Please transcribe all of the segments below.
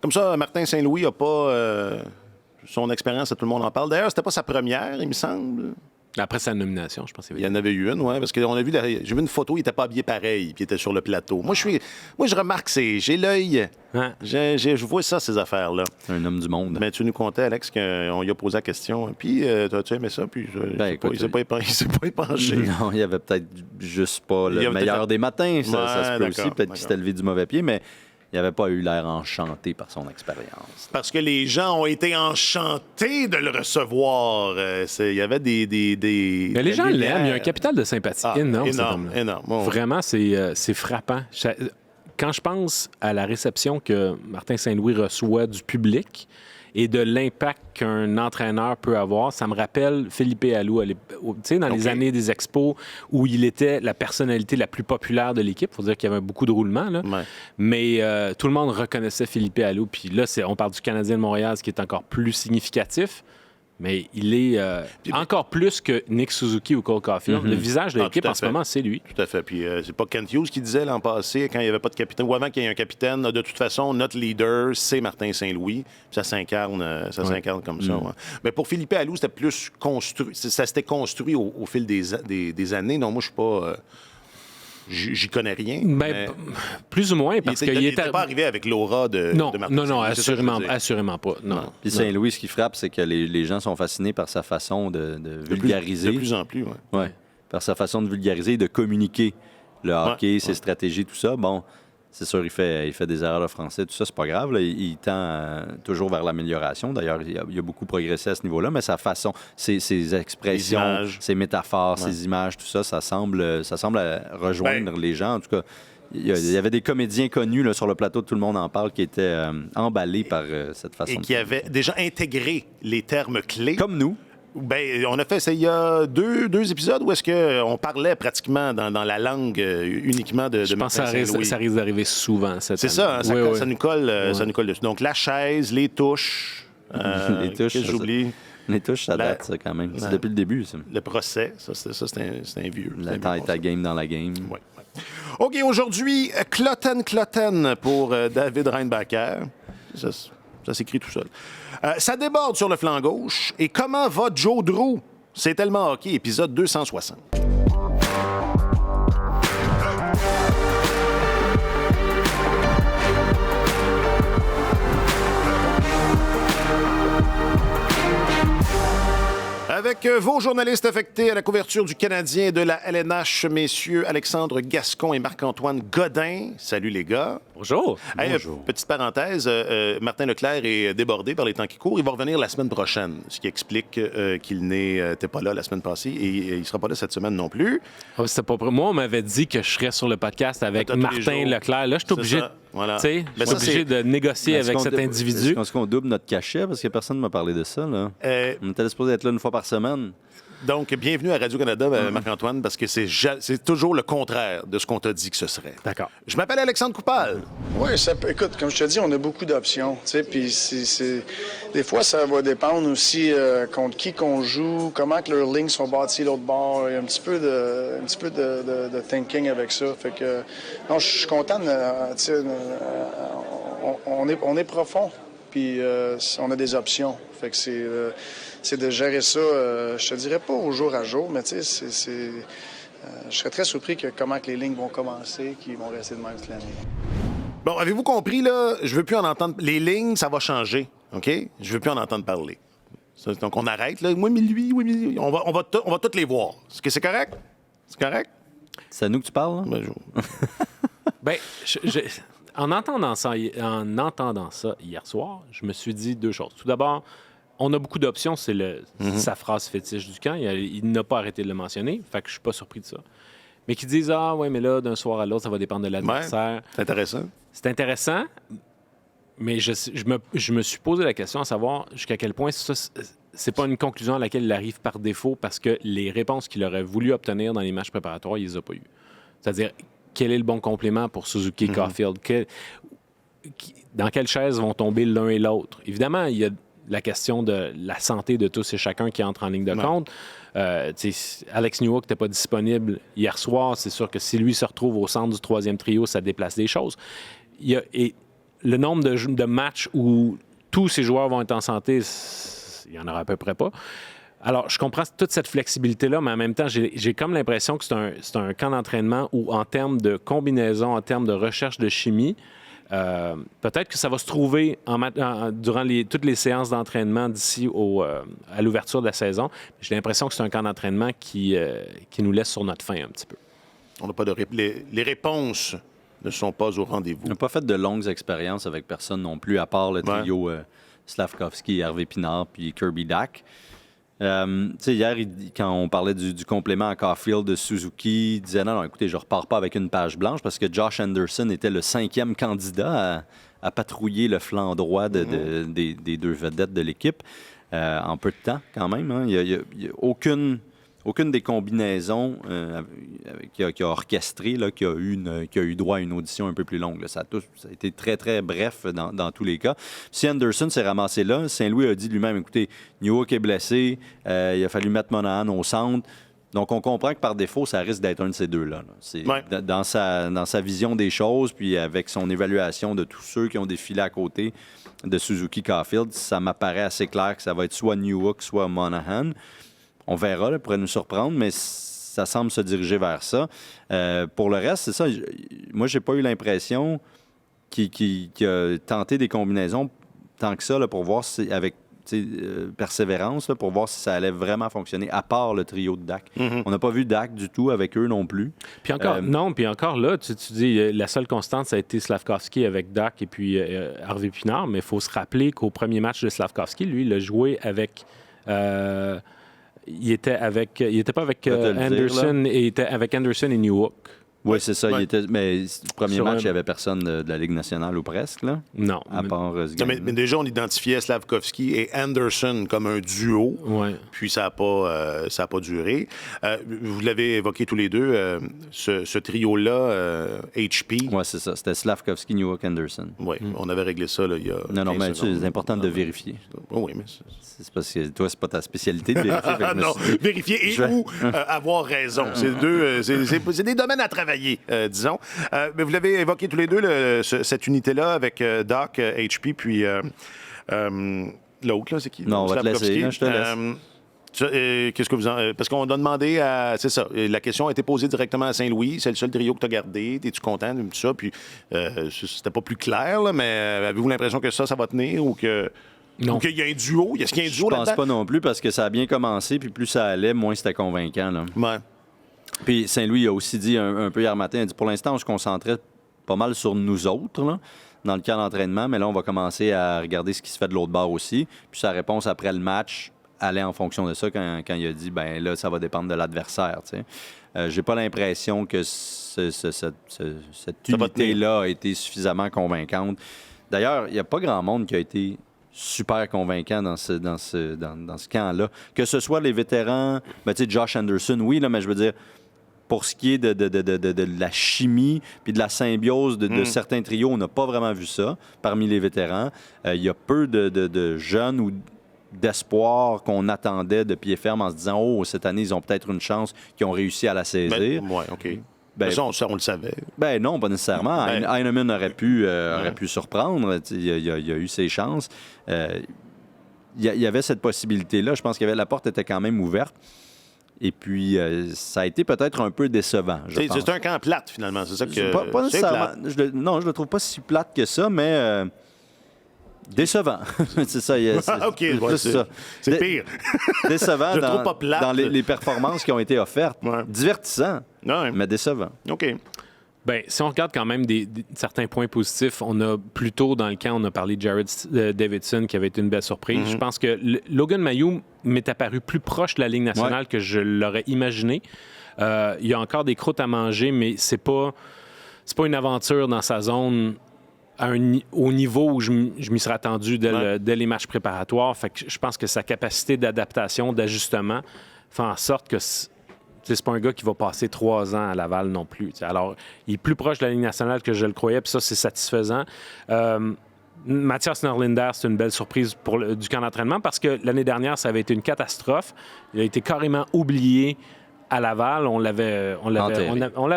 Comme ça, Martin Saint-Louis n'a pas son expérience, tout le monde en parle. D'ailleurs, c'était pas sa première, il me semble. Après sa nomination, je pense qu'il Il y en avait eu une, oui, parce que j'ai vu une photo, il n'était pas habillé pareil, puis il était sur le plateau. Moi, je remarque, j'ai l'œil. Hein? Je vois ça, ces affaires-là. C'est un homme du monde. Mais tu nous contais, Alex, qu'on lui a posé la question. Puis, t'as-tu aimé ça? Puis, il s'est pas épanché. Non, il y avait peut-être juste pas le meilleur des matins. Ça se peut aussi. Peut-être qu'il s'était levé du mauvais pied, mais il n'avait pas eu l'air enchanté par son expérience. Parce que les gens ont été enchantés de le recevoir. Il y avait des Mais les gens l'aiment. Il y a un capital de sympathie énorme. Énorme. Bon, vraiment, c'est frappant. Quand je pense à la réception que Martin Saint-Louis reçoit du public et de l'impact qu'un entraîneur peut avoir, ça me rappelle Philippe Alou, tu sais, dans les années des expos où il était la personnalité la plus populaire de l'équipe. Il faut dire qu'il y avait beaucoup de roulement, là. Ouais. Mais tout le monde reconnaissait Philippe Alou. Puis là, on parle du Canadien de Montréal, ce qui est encore plus significatif. Mais il est encore plus que Nick Suzuki ou Cole Caulfield. Le visage de l'équipe en ce moment, c'est lui. Tout à fait. Puis c'est pas Kent Hughes qui disait l'an passé, quand il n'y avait pas de capitaine, ou avant qu'il y ait un capitaine, de toute façon, notre leader, c'est Martin Saint-Louis. Ça s'incarne comme ça. Ouais. Mais pour Philippe Alou, c'était plus construit. Ça s'était construit au fil des années. Non, moi, je suis pas... J'y connais rien. Ben, plus ou moins, parce qu'il n'était pas arrivé avec l'aura de Martin Saint-Louis. Non, assurément pas. Non. Puis Saint-Louis, ce qui frappe, c'est que les gens sont fascinés par sa façon de vulgariser. De plus en plus, oui. Ouais. Par sa façon de vulgariser et de communiquer le hockey, ses stratégies, tout ça. Bon, c'est sûr, il fait des erreurs de français, tout ça, c'est pas grave. Là. Il tend toujours vers l'amélioration. D'ailleurs, il a beaucoup progressé à ce niveau-là, mais sa façon, ses expressions, ses métaphores, ses images, tout ça, ça semble rejoindre les gens. En tout cas, il y avait des comédiens connus là, sur le plateau, tout le monde en parle, qui étaient emballés par cette façon. Et qui avaient déjà intégré les termes clés. Comme nous. Ben, on a fait ça il y a deux épisodes où est-ce qu'on parlait pratiquement dans la langue uniquement de Martin Saint-Louis. Ça risque d'arriver souvent. C'est ça, ça nous colle dessus. Donc, la chaise, les touches. Les touches, que j'oublie. Les touches, ça date, ça, quand même. C'est depuis le début, ça. Le procès, c'est un vieux. La tête à game dans la game. Oui. OK, aujourd'hui, Clotten pour David Reinbacher. Ça s'écrit tout seul. Ça déborde sur le flanc gauche. Et comment va Joe Drew? C'est tellement hockey, épisode 260. Avec vos journalistes affectés à la couverture du Canadien de la LNH, messieurs Alexandre Gascon et Marc-Antoine Godin. Salut les gars. Bonjour. Hey, Bonjour. Petite parenthèse, Martin Leclerc est débordé par les temps qui courent. Il va revenir la semaine prochaine, ce qui explique qu'il n'était pas là la semaine passée et il ne sera pas là cette semaine non plus. Oh, c'était pas... Moi, on m'avait dit que je serais sur le podcast avec Martin Leclerc. Là, je suis obligé, obligé de négocier avec cet individu. Est-ce qu'on double notre cachet? Parce que personne ne m'a parlé de ça. Là. On était supposé être là une fois par semaine. Donc, bienvenue à Radio-Canada, Marc-Antoine, parce que c'est toujours le contraire de ce qu'on t'a dit que ce serait. D'accord. Je m'appelle Alexandre Coupal. Oui, écoute, comme je te dis, on a beaucoup d'options. Puis des fois, ça va dépendre aussi contre qui qu'on joue, comment que leurs lignes sont bâties l'autre bord. Il y a un petit peu de thinking avec ça. Fait que, non, je suis content. On est profond, puis on a des options. Fait que c'est de gérer ça, je te dirais pas au jour à jour, mais tu sais, je serais très surpris que comment que les lignes vont commencer, qu'ils vont rester de même toute l'année. Bon, avez-vous compris, là? Je veux plus en entendre... Les lignes, ça va changer, OK? Je veux plus en entendre parler. Donc, on arrête, là. Moi, lui, on va toutes les voir. Est-ce que c'est correct? C'est correct? C'est à nous que tu parles, là? Ben, en entendant ça hier soir, je me suis dit deux choses. Tout d'abord, on a beaucoup d'options, c'est sa phrase fétiche du camp. Il n'a pas arrêté de le mentionner, fait que je suis pas surpris de ça. Mais qu'ils disent mais là, d'un soir à l'autre, ça va dépendre de l'adversaire. Ouais, c'est intéressant. C'est intéressant, mais je me suis posé la question à savoir jusqu'à quel point ça, c'est pas une conclusion à laquelle il arrive par défaut parce que les réponses qu'il aurait voulu obtenir dans les matchs préparatoires, il les a pas eues. C'est-à-dire, quel est le bon complément pour Suzuki et Caulfield? Dans quelle chaise vont tomber l'un et l'autre? Évidemment, il y a la question de la santé de tous et chacun qui entre en ligne de compte. Alex Newhook n'était pas disponible hier soir. C'est sûr que si lui se retrouve au centre du troisième trio, ça déplace des choses. Et le nombre de matchs où tous ces joueurs vont être en santé, il n'y en aura à peu près pas. Alors, je comprends toute cette flexibilité-là, mais en même temps, j'ai comme l'impression que c'est un camp d'entraînement où, en termes de combinaison, en termes de recherche de chimie, peut-être que ça va se trouver durant toutes les séances d'entraînement d'ici à l'ouverture de la saison. J'ai l'impression que c'est un camp d'entraînement qui nous laisse sur notre faim un petit peu. On n'a pas les réponses ne sont pas au rendez-vous. On n'a pas fait de longues expériences avec personne non plus, à part le trio Slavkovski, Hervé Pinard puis Kirby Dach. Hier, quand on parlait du complément à Caulfield de Suzuki, il disait non, écoutez, je repars pas avec une page blanche parce que Josh Anderson était le 5e candidat à patrouiller le flanc droit des deux vedettes de l'équipe en peu de temps quand même. Hein. Il n'y a aucune des combinaisons qui a orchestré, là, qui a eu droit à une audition un peu plus longue. Là. Ça a été très, très bref dans tous les cas. Si Anderson s'est ramassé là, Saint-Louis a dit lui-même, écoutez, Newhook est blessé, il a fallu mettre Monahan au centre. Donc, on comprend que par défaut, ça risque d'être un de ces deux-là. Là. C'est dans sa vision des choses, puis avec son évaluation de tous ceux qui ont défilé à côté de Suzuki Caulfield, ça m'apparaît assez clair que ça va être soit Newhook, soit Monahan. On verra, il pourrait nous surprendre, mais ça semble se diriger vers ça. Pour le reste, c'est ça. Moi, j'ai pas eu l'impression qu'il a tenté des combinaisons tant que ça là, pour voir si, avec persévérance, là, pour voir si ça allait vraiment fonctionner, à part le trio de Dach. On n'a pas vu Dach du tout avec eux non plus. Puis encore, puis encore là, tu dis, la seule constante, ça a été Slavkovski avec Dach et puis Hervé Pinard, mais il faut se rappeler qu'au premier match de Slavkovski, lui, il a joué avec... il était pas avec Anderson, il était avec Anderson et Newhook. Oui, c'est ça. Ouais. Mais le premier match, il n'y avait personne de la Ligue nationale ou presque, là. Non. À part mais déjà, on identifiait Slavkovski et Anderson comme un duo. Ouais. Puis ça n'a pas duré. Vous l'avez évoqué tous les deux, ce trio-là, HP. Oui, c'est ça. C'était Slavkovski, Newhook, Anderson. Oui, on avait réglé ça là, il y a. Non, mais c'est important de vérifier. Oui, mais c'est parce que toi, c'est pas ta spécialité de vérifier. Non, vérifier ou avoir raison. C'est des domaines à travailler. Disons. Mais vous l'avez évoqué tous les deux, cette unité-là, avec Dach, HP, puis l'autre, là, c'est qui? Non, on va te laisser, là, je te laisse. Qu'est-ce que vous en... Parce qu'on a demandé à... C'est ça, la question a été posée directement à Saint-Louis. C'est le seul trio que tu as gardé. Es-tu content de tout ça? Puis c'était pas plus clair, là, mais avez-vous l'impression que ça va tenir ou que... Non. Ou qu'il y a un duo? Est-ce qu'il y a un duo là-dedans? Je pense pas non plus, parce que ça a bien commencé, puis plus ça allait, moins c'était convaincant, là. Ouais. Puis Saint-Louis a aussi dit un peu hier matin, il a dit pour l'instant, on se concentrait pas mal sur nous autres, là, dans le camp d'entraînement, mais là, on va commencer à regarder ce qui se fait de l'autre bord aussi. Puis sa réponse après le match allait en fonction de ça quand il a dit, ben là, ça va dépendre de l'adversaire. Tu sais. J'ai pas l'impression que cette unité-là a été suffisamment convaincante. D'ailleurs, il n'y a pas grand monde qui a été super convaincant dans ce camp-là. Que ce soit les vétérans, ben, tu sais, Josh Anderson, oui, là, mais je veux dire, pour ce qui est de la chimie puis de la symbiose de certains trios, on n'a pas vraiment vu ça parmi les vétérans. Il y a peu de jeunes ou d'espoir qu'on attendait de pied ferme en se disant « Oh, cette année, ils ont peut-être une chance qu'ils ont réussi à la saisir. » Oui, OK. Ben, ça, on le savait. Ben non, pas nécessairement. Heinemann aurait pu surprendre. Il a eu ses chances. Il y avait cette possibilité-là. Je pense que la porte était quand même ouverte. Et puis, ça a été peut-être un peu décevant, je pense. C'est un camp plate, finalement. C'est ça que... Pas nécessairement. Non, je le trouve pas si plate que ça, mais... décevant. C'est ça. OK, c'est pire. Décevant je trouve pas plate. Dans les performances qui ont été offertes. Ouais. Divertissant, mais décevant. OK. Bien, si on regarde quand même certains points positifs, on a plus tôt dans le camp, on a parlé de Jared Davidson qui avait été une belle surprise. Je pense que Logan Mailloux m'est apparu plus proche de la Ligue nationale que je l'aurais imaginé. Il y a encore des croûtes à manger, mais c'est pas une aventure dans sa zone au niveau où je m'y serais attendu dès les matchs préparatoires. Fait que je pense que sa capacité d'adaptation, d'ajustement, fait en sorte que c'est pas un gars qui va passer 3 ans à Laval non plus. T'sais. Alors, il est plus proche de la Ligue nationale que je le croyais, puis ça, c'est satisfaisant. Mathias Norlinder, c'est une belle surprise du camp d'entraînement parce que l'année dernière, ça avait été une catastrophe. Il a été carrément oublié à Laval. On l'avait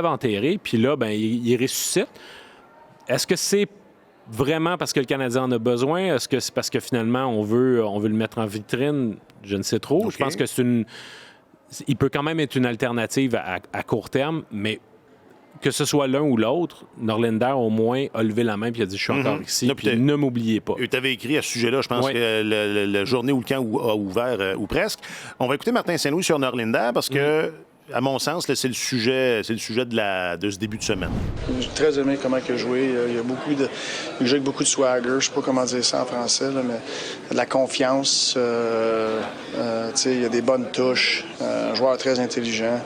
enterré. Puis là, ben, il ressuscite. Est-ce que c'est vraiment parce que le Canadien en a besoin? Est-ce que c'est parce que finalement, on veut le mettre en vitrine? Je ne sais trop. OK. Je pense que il peut quand même être une alternative à court terme, mais que ce soit l'un ou l'autre, Norlinder, au moins, a levé la main et a dit « Je suis encore ici, Non, puis ne m'oubliez pas. » Tu avais écrit à ce sujet-là, je pense, Ouais. que la journée où le camp a ouvert, ou presque. On va écouter Martin Saint-Louis sur Norlinder parce que, à mon sens, là, c'est le sujet de ce début de semaine. J'ai très aimé comment il a joué. Il y a il joue avec beaucoup de swagger. Je sais pas comment dire ça en français, là, mais de la confiance. Il y a des bonnes touches. Un joueur très intelligent.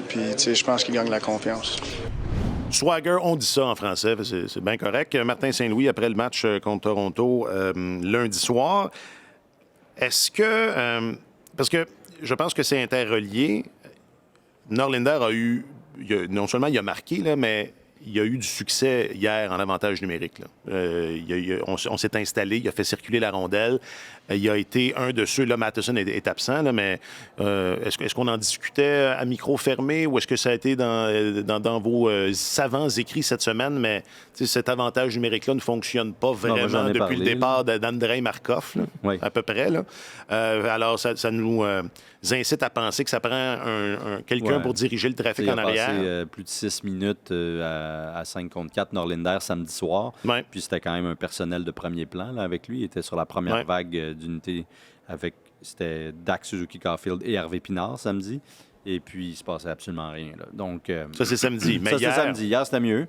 Puis, je pense qu'il gagne la confiance. Swagger, on dit ça en français, c'est bien correct. Martin Saint-Louis, après le match contre Toronto lundi soir, est-ce que... parce que je pense que c'est interrelié. Norlinder non seulement il a marqué, là, mais il a eu du succès hier en avantage numérique. Là. On s'est installé, il a fait circuler la rondelle. Il a été un de ceux, là, Matheson est absent, là, mais est-ce qu'on en discutait à micro fermé ou est-ce que ça a été dans vos savants écrits cette semaine? Mais cet avantage numérique-là ne fonctionne pas vraiment depuis le départ d'Andrei Markov, là, Oui. à peu près. Là. Alors, ça nous incite à penser que ça prend quelqu'un pour diriger le trafic en arrière. Il a passé plus de 6 minutes à 5 contre 4 Norlinder samedi soir. Ouais. Puis c'était quand même un personnel de premier plan là, avec lui. Il était sur la première vague d'unité c'était Dak Suzuki-Caulfield et Hervé Pinard samedi. Et puis, il se passait absolument rien. Là. Donc, ça, c'est samedi. Mais c'est samedi. Hier, c'était mieux.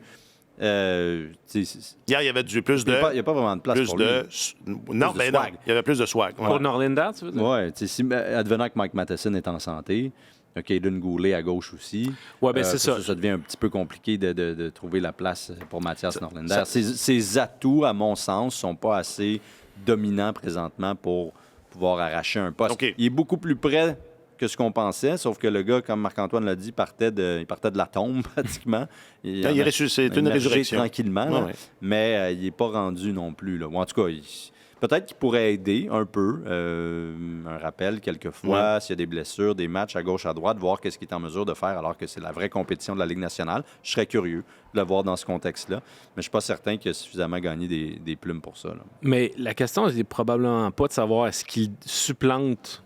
Hier, il y avait plus de... Il n'y a pas vraiment de place pour lui. Non, mais non, il y avait plus de swag. Pour Norlinder, tu veux dire? Oui. Advenant que Mike Matheson est en santé, Caden Goulet à gauche aussi. Oui, bien c'est ça. Ça devient un petit peu compliqué de trouver la place pour Mathias Norlinder. Ses atouts, à mon sens, sont pas assez dominants présentement pour pouvoir arracher un poste. Okay. Il est beaucoup plus près que ce qu'on pensait, sauf que le gars, comme Marc-Antoine l'a dit, il partait de la tombe pratiquement. C'est une résurrection. Tranquillement, là, mais il n'est pas rendu non plus. Là. Ou en tout cas, peut-être qu'il pourrait aider un peu, un rappel quelquefois, s'il y a des blessures, des matchs à gauche, à droite, voir qu'est-ce qu'il est en mesure de faire alors que c'est la vraie compétition de la Ligue nationale. Je serais curieux de le voir dans ce contexte-là, mais je ne suis pas certain qu'il a suffisamment gagné des plumes pour ça. Là. Mais la question n'est probablement pas de savoir est-ce qu'il supplante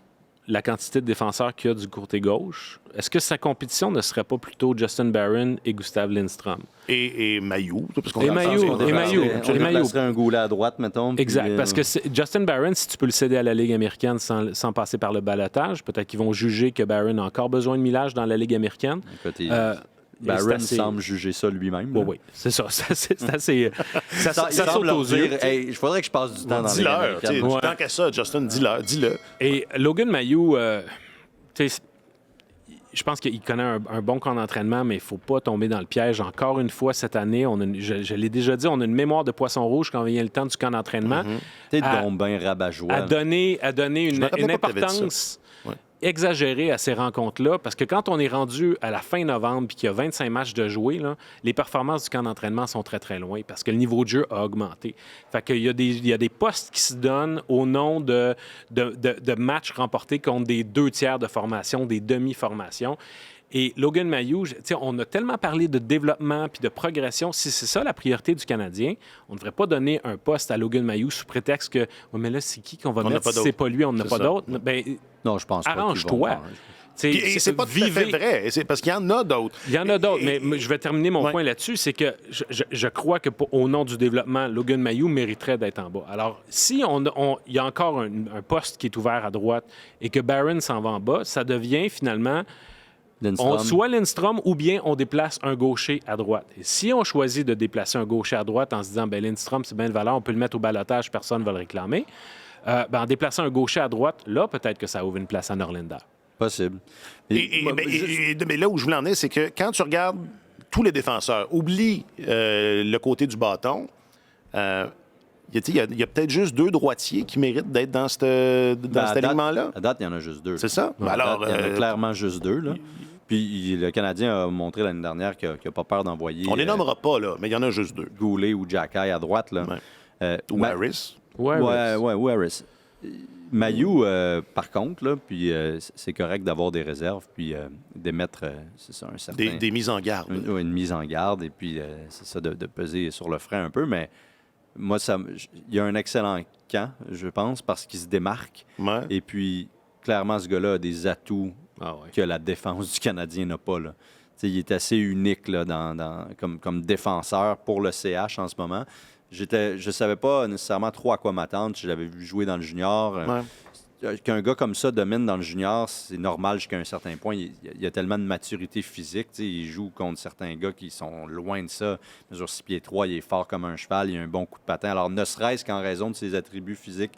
la quantité de défenseurs qu'il y a du côté gauche. Est-ce que sa compétition ne serait pas plutôt Justin Barron et Gustav Lindstrom? Et Maillout. Et Maillout. On serait un Goulet à droite, mettons. Exact. Parce que Justin Barron, si tu peux le céder à la Ligue américaine sans passer par le balotage, peut-être qu'ils vont juger que Barron a encore besoin de millage dans la Ligue américaine. Barron semble juger ça lui-même. Oui, c'est ça. C'est assez... ça saute aux yeux. Il faudrait que je passe du temps dans la Ligue américaine. Tant qu'à ça, Justin, dis-le. Et Logan Maillout, je pense qu'il connaît un bon camp d'entraînement, mais il ne faut pas tomber dans le piège. Encore une fois, cette année, je l'ai déjà dit, on a une mémoire de poisson rouge quand vient le temps du camp d'entraînement. T'es donc bien rabat-joie. À donner une importance exagérée à ces rencontres-là, parce que quand on est rendu à la fin novembre et qu'il y a 25 matchs de jouer, là, les performances du camp d'entraînement sont très, très loin parce que le niveau de jeu a augmenté. Fait qu'il y a des postes qui se donnent au nom de matchs remportés contre des 2 tiers de formation, des demi-formations. Et Logan Maillout, on a tellement parlé de développement puis de progression. Si c'est ça la priorité du Canadien, on ne devrait pas donner un poste à Logan Maillout sous prétexte que mais là, c'est qui qu'on va mettre si c'est pas lui, on n'a pas d'autre. Ben, non, je pense pas. Et arrange-toi. c'est pas tout à fait vrai. C'est parce qu'il y en a d'autres. Il y en a d'autres, mais je vais terminer mon point là-dessus. C'est que je crois que au nom du développement, Logan Maillout mériterait d'être en bas. Alors, si il y a encore un poste qui est ouvert à droite et que Barron s'en va en bas, ça devient finalement... soit Lindstrom ou bien on déplace un gaucher à droite. Et si on choisit de déplacer un gaucher à droite en se disant Lindstrom, c'est bien de valeur, on peut le mettre au balotage, personne ne va le réclamer, en déplaçant un gaucher à droite, là, peut-être que ça ouvre une place à Norlinder. Possible. Mais là où je voulais en venir, c'est que quand tu regardes tous les défenseurs, oublie le côté du bâton, il y a peut-être juste 2 droitiers qui méritent d'être dans cet alignement-là. À date, il y en a juste 2. C'est ça? Il y en a clairement juste 2. Là. Puis le Canadien a montré l'année dernière qu'il n'a pas peur d'envoyer... On les nommera pas, là, mais il y en a juste 2. Goulet ou Jacky à droite. Là. Ou Harris. Ou Harris. Mailloux, par contre, là, puis c'est correct d'avoir des réserves, puis d'émettre, c'est ça, un certain... Des mises en garde. Une mise en garde, et puis c'est ça, de peser sur le frein un peu, mais moi, il y a un excellent camp, je pense, parce qu'il se démarque. Ouais. Et puis, clairement, ce gars-là a des atouts que la défense du Canadien n'a pas, là. T'sais, il est assez unique là, comme défenseur pour le CH en ce moment. Je savais pas nécessairement trop à quoi m'attendre. Je l'avais vu jouer dans le junior. Qu'un gars comme ça domine dans le junior, c'est normal jusqu'à un certain point. Il y a tellement de maturité physique. Il joue contre certains gars qui sont loin de ça. Il mesure 6 pieds 3, il est fort comme un cheval, il a un bon coup de patin. Alors, ne serait-ce qu'en raison de ses attributs physiques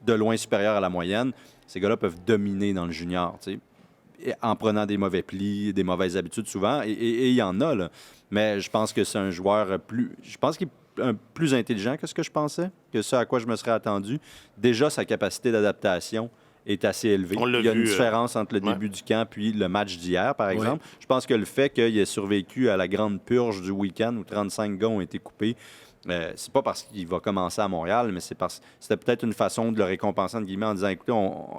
de loin supérieurs à la moyenne, ces gars-là peuvent dominer dans le junior, en prenant des mauvais plis, des mauvaises habitudes souvent. Et il y en a, là. Mais je pense que c'est un joueur plus... Je pense qu'il est plus intelligent que ce que je pensais, que ce à quoi je me serais attendu. Déjà, sa capacité d'adaptation est assez élevée. Il y a une différence entre le début du camp puis le match d'hier, par exemple. Je pense que le fait qu'il ait survécu à la grande purge du week-end où 35 gars ont été coupés, c'est pas parce qu'il va commencer à Montréal, mais c'était peut-être une façon de le récompenser, entre guillemets, en disant,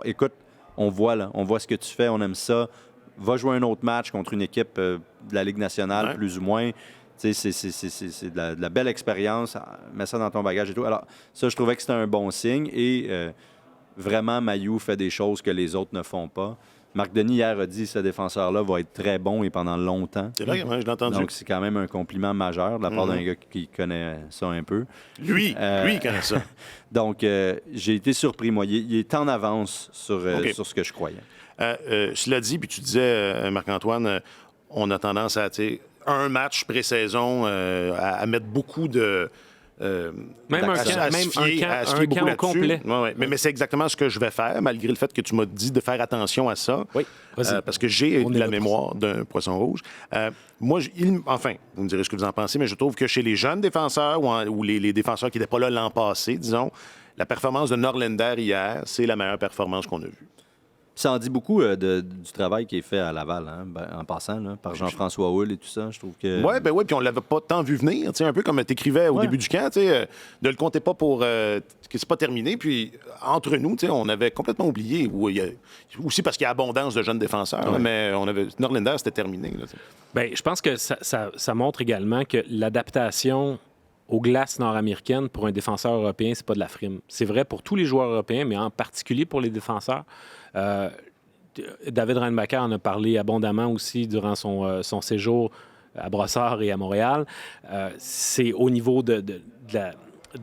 écoute, on voit ce que tu fais, on aime ça. Va jouer un autre match contre une équipe de la Ligue nationale, plus ou moins. C'est de la belle expérience. Mets ça dans ton bagage et tout. Alors, ça, je trouvais que c'était un bon signe. Et vraiment, Mailloux fait des choses que les autres ne font pas. Marc Denis, hier, a dit que ce défenseur-là va être très bon et pendant longtemps. C'est vrai, je l'ai entendu. Donc, c'est quand même un compliment majeur de la part d'un gars qui connaît ça un peu. Lui, il connaît ça. Donc, j'ai été surpris, moi. Il est en avance sur ce que je croyais. Cela dit, puis tu disais, Marc-Antoine, on a tendance à, un match pré-saison, à mettre beaucoup de... même un camp au complet. Ouais. Mais c'est exactement ce que je vais faire, malgré le fait que tu m'as dit de faire attention à ça. Oui, parce que j'ai la mémoire d'un poisson rouge. Moi, vous me direz ce que vous en pensez, mais je trouve que chez les jeunes défenseurs ou les défenseurs qui n'étaient pas là l'an passé, disons, la performance de Norlinder hier, c'est la meilleure performance qu'on a vue. Ça en dit beaucoup du travail qui est fait à Laval, en passant, là, par Jean-François Houle et tout ça. Je trouve que... Oui, puis on l'avait pas tant vu venir. Un peu comme tu écrivais au début du camp, ne le comptez pas pour que c'est pas terminé. Puis entre nous, on avait complètement oublié. Aussi parce qu'il y a abondance de jeunes défenseurs, mais Norlinder, c'était terminé. Là, je pense que ça montre également que l'adaptation aux glaces nord-américaines pour un défenseur européen, c'est pas de la frime. C'est vrai pour tous les joueurs européens, mais en particulier pour les défenseurs. David Reinbacher en a parlé abondamment aussi durant son séjour à Brossard et à Montréal. C'est au niveau de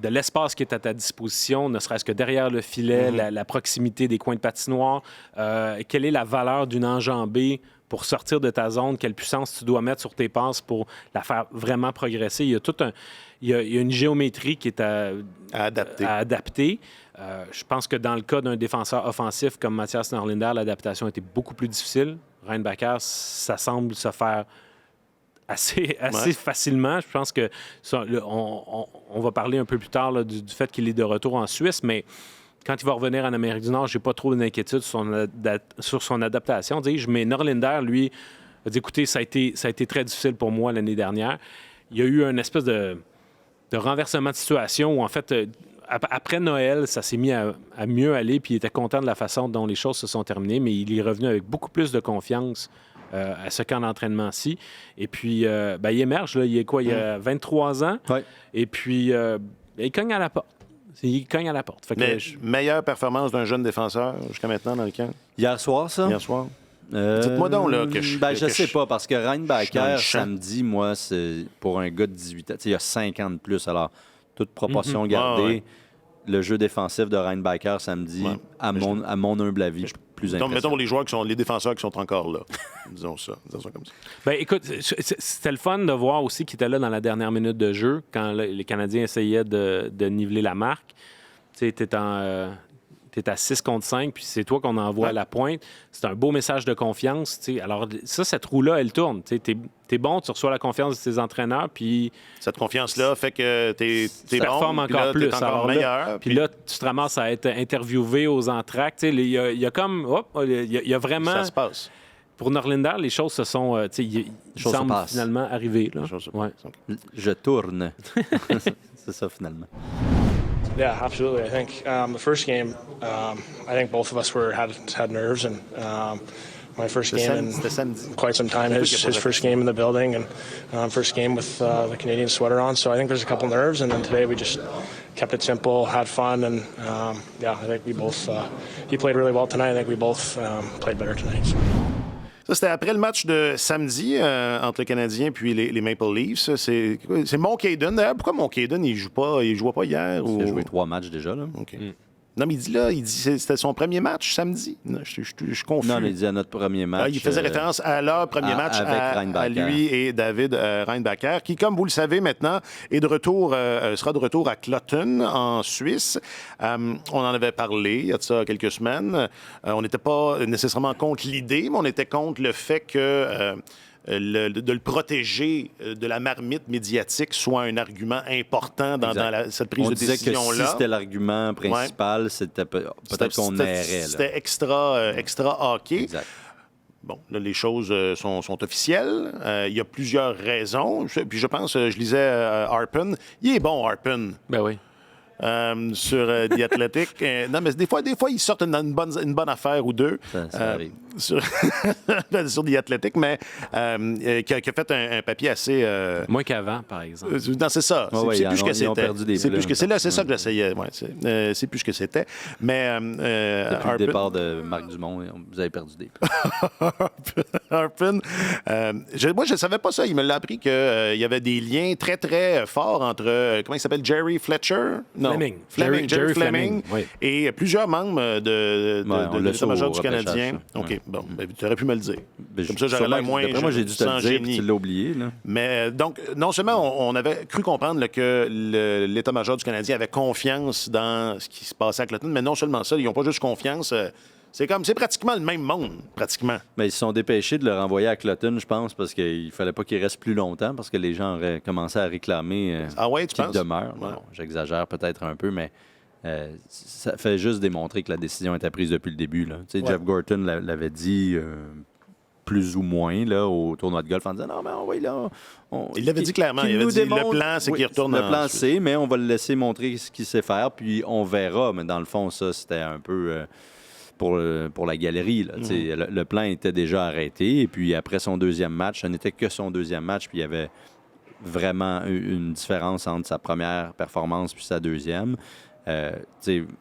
l'espace qui est à ta disposition, ne serait-ce que derrière le filet, la proximité des coins de patinoire. Quelle est la valeur d'une enjambée pour sortir de ta zone? Quelle puissance tu dois mettre sur tes passes pour la faire vraiment progresser? Il y a une géométrie qui est à adapter. Je pense que dans le cas d'un défenseur offensif comme Mathias Norlinder, l'adaptation a été beaucoup plus difficile. Reinbacher, ça semble se faire assez facilement. Je pense que on va parler un peu plus tard là, du fait qu'il est de retour en Suisse, mais quand il va revenir en Amérique du Nord, je n'ai pas trop d'inquiétude sur son adaptation. Mais Norlinder, lui, a dit, écoutez, ça a été très difficile pour moi l'année dernière. Il y a eu une espèce de renversement de situation où, en fait, après Noël, ça s'est mis à mieux aller, puis il était content de la façon dont les choses se sont terminées, mais il est revenu avec beaucoup plus de confiance à ce camp d'entraînement-ci. Et puis, il émerge, là, il a 23 ans, et puis il cogne à la porte. Il cogne à la porte. Meilleure performance d'un jeune défenseur jusqu'à maintenant dans le camp? Hier soir, ça? Hier soir. Dites-moi donc, là, que je sais pas, parce que Reinbacher, samedi, moi, c'est pour un gars de 18 ans, il y a 5 ans de plus, alors toute proportion gardée, le jeu défensif de Reinbacher samedi, à mon humble avis, plus impressionnant. Mettons pour les joueurs les défenseurs qui sont encore là. disons ça comme ça. Écoute, c'était le fun de voir aussi qu'il était là dans la dernière minute de jeu, quand les Canadiens essayaient de niveler la marque. Tu sais, t'es à 6 contre 5, puis c'est toi qu'on envoie à la pointe. C'est un beau message de confiance. T'sais. Alors, cette roue-là, elle tourne. T'es bon, tu reçois la confiance de tes entraîneurs, puis... Cette confiance-là fait que t'es bon, tu performes encore plus. T'es encore meilleur. Puis là, tu te ramasses à être interviewé aux entractes. Il y a comme... Il y a vraiment... Ça se passe. Pour Norlinder, les choses se sont... il semble finalement arriver. Là. Je tourne. C'est ça, finalement. Yeah, absolutely. I think the first game, I think both of us had nerves, and my first game in quite some time. His first game in the building, and first game with the Canadian sweater on. So I think there's a couple nerves, and then today we just kept it simple, had fun, and yeah, I think we both. He played really well tonight. I think we both played better tonight. So. Ça, c'était après le match de samedi entre le Canadien puis les Maple Leafs. C'est Monkaden. D'ailleurs, pourquoi Monkaden, il jouait pas hier? Il a joué 3 matchs déjà, là. OK. Non, mais il dit c'était son premier match samedi. Non, je suis confus. Non, mais il dit à notre premier match. Il faisait référence à leur premier match à lui et David Reinbacher, qui, comme vous le savez maintenant, est de retour, sera de retour à Kloten, en Suisse. On en avait parlé il y a de ça quelques semaines. On n'était pas nécessairement contre l'idée, mais on était contre le fait que... de le protéger de la marmite médiatique soit un argument important dans cette prise de décision-là. On disait que si c'était l'argument principal, c'était peut-être qu'on errait. C'était extra hockey. Exact. Bon, là, les choses sont officielles. Il y a plusieurs raisons. Puis je pense, je lisais Harpin. Il est bon, Harpin. Ben oui. Sur The Athletic. Non, mais des fois, ils sortent une bonne affaire ou deux. Ça arrive. Sur The Athletic, mais qui a fait un papier assez... Moins qu'avant, par exemple. Non, c'est ça. C'est plus ce que c'était. C'est plus que c'est ça que j'essayais. Ouais, c'est plus ce que c'était. Mais depuis le départ de Marc Dumont, vous avez perdu des plumes. Harpin. Moi, je ne savais pas ça. Il me l'a appris qu'il y avait des liens très, très forts entre... comment il s'appelle? Jerry Fletcher? Non. Fleming. Jerry Fleming. Oui. Et plusieurs membres de l'état-major du Canadien. Ça. OK. Bon, tu aurais pu me le dire. Comme ça, j'aurais l'air moins... D'après moi, j'ai dû te le dire, puis tu l'as oublié. Là. Mais donc, non seulement on avait cru comprendre que l'état-major du Canadien avait confiance dans ce qui se passait à Kloten, mais non seulement ça, ils n'ont pas juste confiance... C'est pratiquement le même monde, pratiquement. Mais ils se sont dépêchés de le renvoyer à Kloten, je pense, parce qu'il fallait pas qu'il reste plus longtemps, parce que les gens auraient commencé à réclamer qu'il demeure. Ouais. Non, j'exagère peut-être un peu, mais ça fait juste démontrer que la décision était prise depuis le début. Là. Ouais. Jeff Gorton l'avait dit plus ou moins là, au tournoi de golf en disant « Non, mais on va là... » Il l'avait dit clairement. Il avait dit le plan, c'est qu'il retourne Le plan, c'est, mais on va le laisser montrer ce qu'il sait faire, puis on verra. Mais dans le fond, ça, c'était un peu... Pour la galerie. Là. Le plan était déjà arrêté. Et puis, après son deuxième match, ce n'était que son deuxième match, puis il y avait vraiment une différence entre sa première performance puis sa deuxième.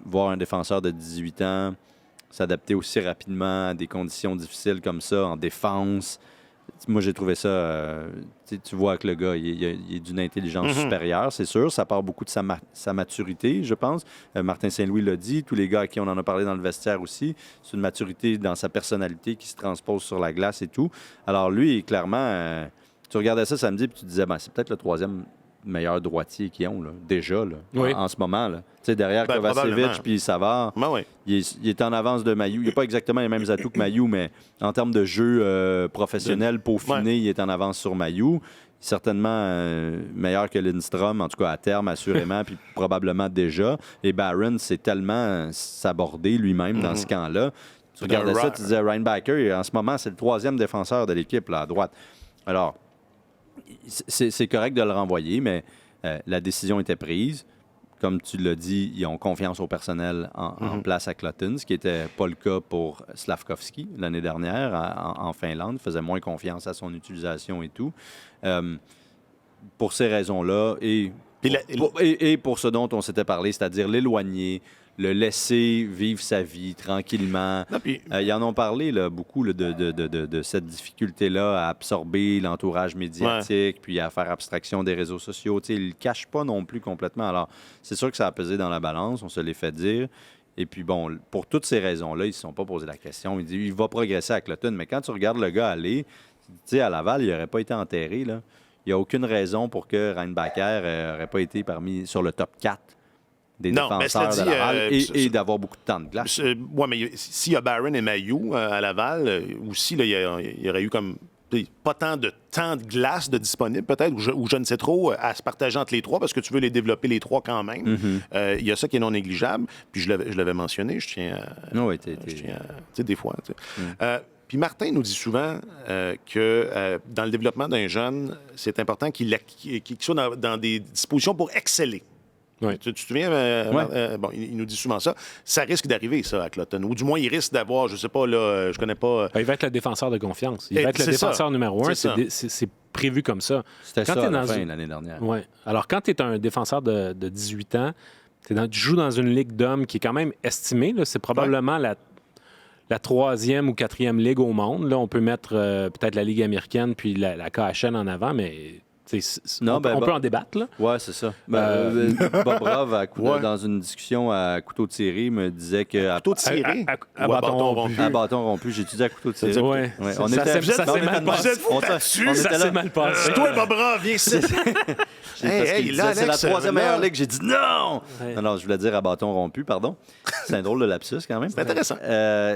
Voir un défenseur de 18 ans s'adapter aussi rapidement à des conditions difficiles comme ça, en défense. Moi, j'ai trouvé ça... tu vois que le gars, il est d'une intelligence supérieure, c'est sûr. Ça part beaucoup de sa maturité, je pense. Martin Saint-Louis l'a dit. Tous les gars à qui on en a parlé dans le vestiaire aussi. C'est une maturité dans sa personnalité qui se transpose sur la glace et tout. Alors lui, clairement, tu regardais ça samedi et tu te disais, c'est peut-être le 3e meilleur droitier qu'ils ont, là, déjà, là, oui. en ce moment. Là. Derrière Kovacevic puis Savard, oui. il est en avance de Mailloux. Il n'a pas exactement les mêmes atouts que Mailloux, mais en termes de jeu professionnel, peaufiné, il est en avance sur Mailloux. Certainement meilleur que Lindstrom, en tout cas à terme, assurément, puis probablement déjà. Et Barron, c'est tellement s'aborder lui-même dans ce camp-là. Tu regardais ça, tu disais Reinbacher, en ce moment, c'est le 3e défenseur de l'équipe là, à droite. Alors, c'est correct de le renvoyer, mais la décision était prise. Comme tu l'as dit, ils ont confiance au personnel en place à Kloten, ce qui n'était pas le cas pour Slavkovski l'année dernière en Finlande. Il faisait moins confiance à son utilisation et tout. Pour ces raisons-là et pour ce dont on s'était parlé, c'est-à-dire l'éloigner, le laisser vivre sa vie tranquillement. Ils en ont parlé là, beaucoup là, de cette difficulté-là à absorber l'entourage médiatique, puis à faire abstraction des réseaux sociaux. Ils ne le cachent pas non plus complètement. Alors, c'est sûr que ça a pesé dans la balance, on se l'est fait dire. Et puis, bon, pour toutes ces raisons-là, ils ne se sont pas posé la question. Ils disent il va progresser à Kloten. Mais quand tu regardes le gars aller, à Laval, il n'aurait pas été enterré. Là. Il n'y a aucune raison pour que Reinbacher n'aurait pas été sur le top 4 des défenseurs de Laval et d'avoir beaucoup de temps de glace. Oui, mais s'il y a Barron et Mailloux à Laval, aussi, là, il y aurait eu comme pas tant de temps de glace de disponible, peut-être, ou je ne sais trop, à se partager entre les trois, parce que tu veux les développer les trois quand même. Il y a ça qui est non négligeable. Puis je l'avais mentionné, je tiens à... des fois. Puis Martin nous dit souvent que dans le développement d'un jeune, c'est important qu'il soit dans des dispositions pour exceller. Oui. Tu te souviens, bon, il nous dit souvent ça. Ça risque d'arriver, ça, à Cloton. Ou du moins, il risque d'avoir, je sais pas, là, je connais pas... Il va être le défenseur de confiance. Il va être le défenseur numéro 1. C'est prévu comme ça. C'était ça à la fin l'année dernière. Oui. Alors, quand tu es un défenseur de 18 ans, tu joues dans une ligue d'hommes qui est quand même estimée. Là, c'est probablement la 3e ou 4e ligue au monde. Là, on peut mettre peut-être la Ligue américaine puis la KHL en avant, mais... on peut en débattre, là. Oui, c'est ça. Bob Rove, dans une discussion à couteau tiré, me disait que... À couteau tiré? À bâton rompu. À bâton rompu. J'ai étudié à couteau tiré. Ouais. On était... Ça s'est mal passé. Ça s'est mal passé. Toi, Bob Rove, viens ici. C'est la 3e meilleure ligue. J'ai dit non! Non, je voulais dire à bâton rompu, pardon. C'est un drôle de lapsus, quand même. C'est intéressant.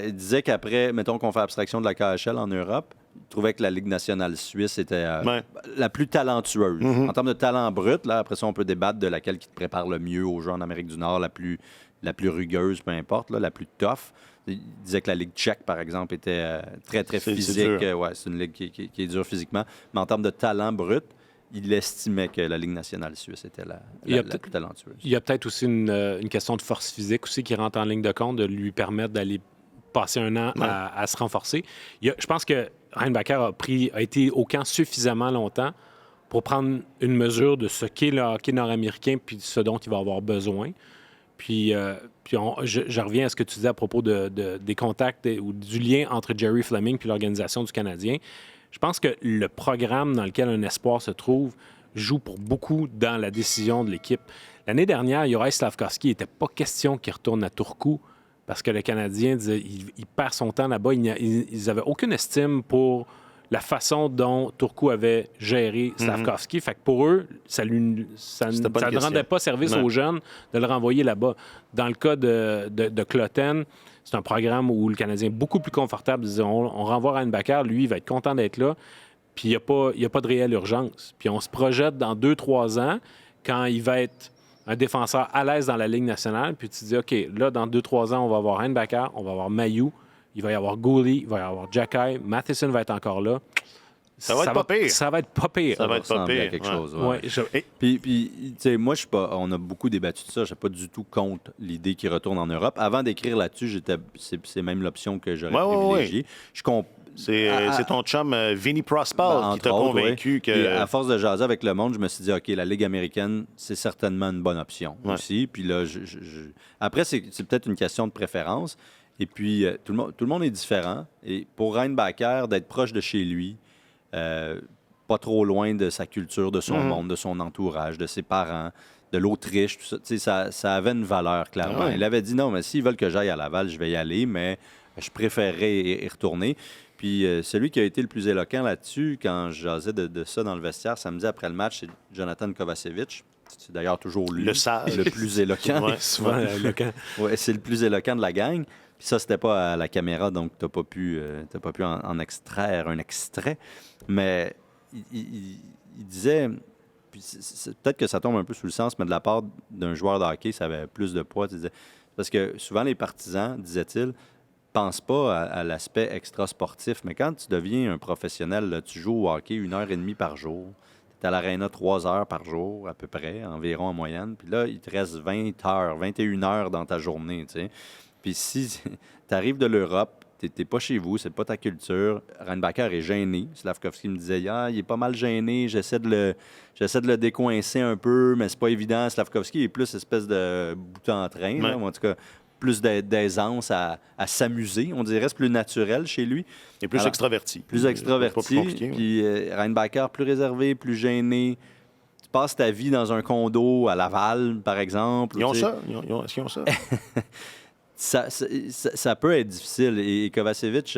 Il disait qu'après, mettons qu'on fait abstraction de la KHL en Europe, il trouvait que la Ligue nationale suisse était la plus talentueuse. Mm-hmm. En termes de talent brut, là, après ça, on peut débattre de laquelle qui te prépare le mieux aux Jeux en Amérique du Nord, la plus rugueuse, peu importe, là, la plus tough. Il disait que la Ligue tchèque, par exemple, était très, très physique. C'est une ligue qui est dure physiquement. Mais en termes de talent brut, il estimait que la Ligue nationale suisse était la plus talentueuse. Il y a peut-être aussi une question de force physique aussi qui rentre en ligne de compte, de lui permettre d'aller passer un an à se renforcer. Je pense que Reinbacher a été au camp suffisamment longtemps pour prendre une mesure de ce qu'est le hockey nord-américain puis de ce dont il va avoir besoin. Puis je reviens à ce que tu disais à propos des contacts ou du lien entre Jerry Fleming puis l'organisation du Canadien. Je pense que le programme dans lequel un espoir se trouve joue pour beaucoup dans la décision de l'équipe. L'année dernière, Juraj Slafkovský, il n'était pas question qu'il retourne à Turku parce que le Canadien disait il perd son temps là-bas. Ils n'avaient aucune estime pour la façon dont Turku avait géré Slafkovský. Fait que pour eux, ça ne rendait pas service aux jeunes de le renvoyer là-bas. Dans le cas de Cloten, c'est un programme où le Canadien est beaucoup plus confortable. On renvoie Reinbacher, lui, il va être content d'être là. Puis il n'y a pas de réelle urgence. Puis on se projette dans 2-3 ans, quand il va être un défenseur à l'aise dans la Ligue nationale. Puis tu dis, OK, là, dans 2-3 ans, on va avoir Reinbacher, on va avoir Mailloux, il va y avoir Gooley, il va y avoir Jacky, Matheson va être encore là. Ça va être pas pire. Ça va être pas pire. Ça va être pas pire. Quelque chose. Ouais. Puis tu sais, moi, on a beaucoup débattu de ça. Je suis pas du tout contre l'idée qu'il retourne en Europe. Avant d'écrire là-dessus, c'est même l'option que j'aurais privilégiée. C'est ton chum Vinny Prospal qui t'a convaincu que... Puis à force de jaser avec le monde, je me suis dit, OK, la Ligue américaine, c'est certainement une bonne option aussi. Puis là, après, c'est peut-être une question de préférence. Et puis, tout le monde est différent. Et pour Reinbacher, d'être proche de chez lui, pas trop loin de sa culture, de son monde, de son entourage, de ses parents, de l'Autriche, tout ça, ça avait une valeur, clairement. Il avait dit, non, mais s'ils veulent que j'aille à Laval, je vais y aller, mais je préférerais y retourner. Puis celui qui a été le plus éloquent là-dessus, quand je jasais de ça dans le vestiaire, samedi après le match, c'est Jonathan Kovacevic. C'est d'ailleurs toujours lui, le plus éloquent. Souvent éloquent. C'est le plus éloquent de la gang. Puis ça, c'était pas à la caméra, donc t'as pas pu en extraire un extrait. Mais il disait, puis peut-être que ça tombe un peu sous le sens, mais de la part d'un joueur de hockey, ça avait plus de poids. Parce que souvent, les partisans, disait-il, pensent pas à l'aspect extra-sportif. Mais quand tu deviens un professionnel, là, tu joues au hockey 1h30 par jour. Tu es à l'aréna 3 heures par jour, à peu près, environ en moyenne. Puis là, il te reste 20 heures, 21 heures dans ta journée, tu sais. Puis si tu arrives de l'Europe, tu n'es pas chez vous, c'est pas ta culture. Reinbacher est gêné. Slafkovský me disait, il est pas mal gêné, j'essaie de le décoincer un peu, mais c'est pas évident. Slafkovský est plus espèce de bout en train, là, ou en tout cas plus d'aisance à s'amuser. On dirait c'est plus naturel chez lui. Et plus extraverti. Plus extraverti. Pas plus compliqué. Puis Reinbacher, plus réservé, plus gêné. Tu passes ta vie dans un condo à Laval, par exemple. Ils ont ça? Est-ce qu'ils ont ça? Ça peut être difficile. Et Kovacevic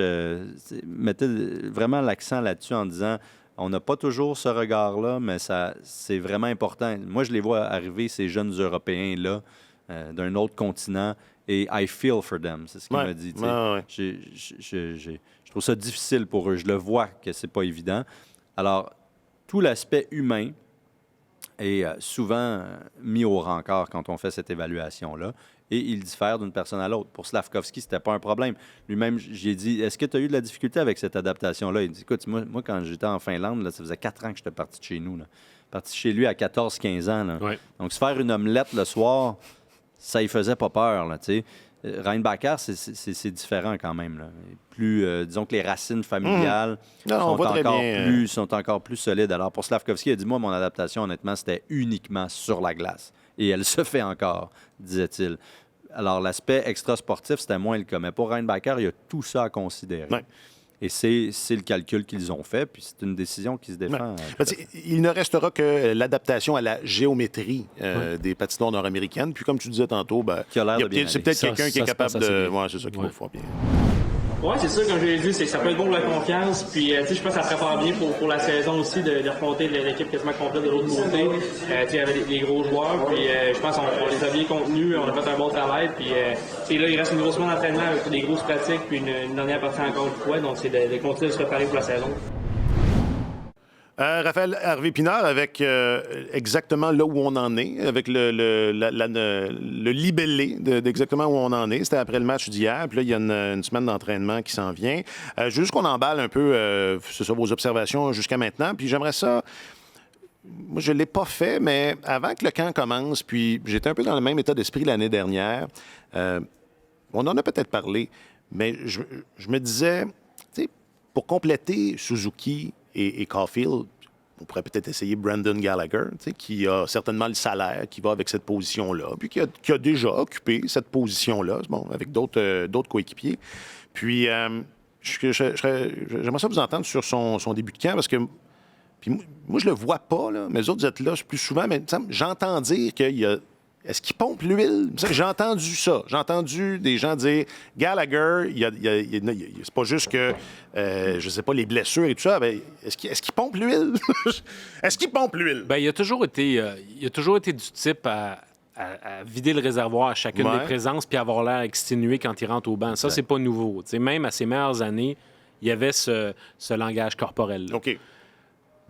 mettait vraiment l'accent là-dessus en disant on n'a pas toujours ce regard-là, mais c'est vraiment important. Moi, je les vois arriver, ces jeunes Européens-là, d'un autre continent, et I feel for them. C'est ce qu'il m'a dit. Je trouve ça difficile pour eux. Je le vois que c'est pas évident. Alors, tout l'aspect humain est souvent mis au rencard quand on fait cette évaluation-là. Et il diffère d'une personne à l'autre. Pour Slafkovský, c'était pas un problème. Lui-même, j'ai dit, est-ce que tu as eu de la difficulté avec cette adaptation-là? Il dit, écoute, moi quand j'étais en Finlande, là, ça faisait 4 ans que j'étais parti de chez nous. Là. parti chez lui à 14-15 ans. Là. Ouais. Donc, se faire une omelette le soir, ça ne faisait pas peur. Là, Reinbacher, c'est différent quand même. Là. Plus, disons que les racines familiales sont encore plus solides. Alors, pour Slavkovski, il a dit, moi, mon adaptation, honnêtement, c'était uniquement sur la glace. Et elle se fait encore, disait-il. Alors, l'aspect extra-sportif, c'était moins le cas. Mais pour Reinbacher, il y a tout ça à considérer. Ouais. Et c'est le calcul qu'ils ont fait, puis c'est une décision qui se défend. Il ne restera que l'adaptation à la géométrie des patinoires nord-américaines. Puis comme tu disais tantôt, c'est peut-être quelqu'un qui est capable de... Oui, c'est ça qu'il faut faire bien. Oui, c'est ça, comme je l'ai dit, c'est que ça peut être bon pour la confiance. Puis, je pense que ça prépare bien pour la saison aussi de remonter l'équipe quasiment complète de l'autre côté. Il y avait des gros joueurs. Puis, je pense qu'on les a bien contenus. On a fait un bon travail. Puis, là, il reste une grosse semaine d'entraînement avec des grosses pratiques. Puis, une dernière partie encore une fois. Donc, c'est de continuer de se préparer pour la saison. Raphaël Harvey-Pinard, avec exactement là où on en est, avec le libellé d'exactement où on en est. C'était après le match d'hier, puis là, il y a une semaine d'entraînement qui s'en vient. Juste qu'on emballe un peu, c'est ça, vos observations jusqu'à maintenant, puis j'aimerais ça... Moi, je ne l'ai pas fait, mais avant que le camp commence, puis j'étais un peu dans le même état d'esprit l'année dernière, on en a peut-être parlé, mais je me disais, tu sais, pour compléter Suzuki et Caulfield, on pourrait peut-être essayer Brendan Gallagher, qui a certainement le salaire qui va avec cette position-là, puis qui a déjà occupé cette position-là, bon, avec d'autres coéquipiers. Puis, j'aimerais ça vous entendre sur son début de camp, parce que puis moi, je le vois pas, là, mais les autres, vous êtes là plus souvent, mais j'entends dire qu'il y a... Est-ce qu'il pompe l'huile? J'ai entendu ça. J'ai entendu des gens dire Gallagher, c'est pas juste que, je sais pas, les blessures et tout ça. Ben, est-ce qu'il pompe l'huile? Est-ce qu'il pompe l'huile? Bien, il a toujours été du type à vider le réservoir à chacune des présences puis avoir l'air exténué quand il rentre au banc. Ça, c'est pas nouveau. T'sais, même à ses meilleures années, il y avait ce langage corporel-là. OK.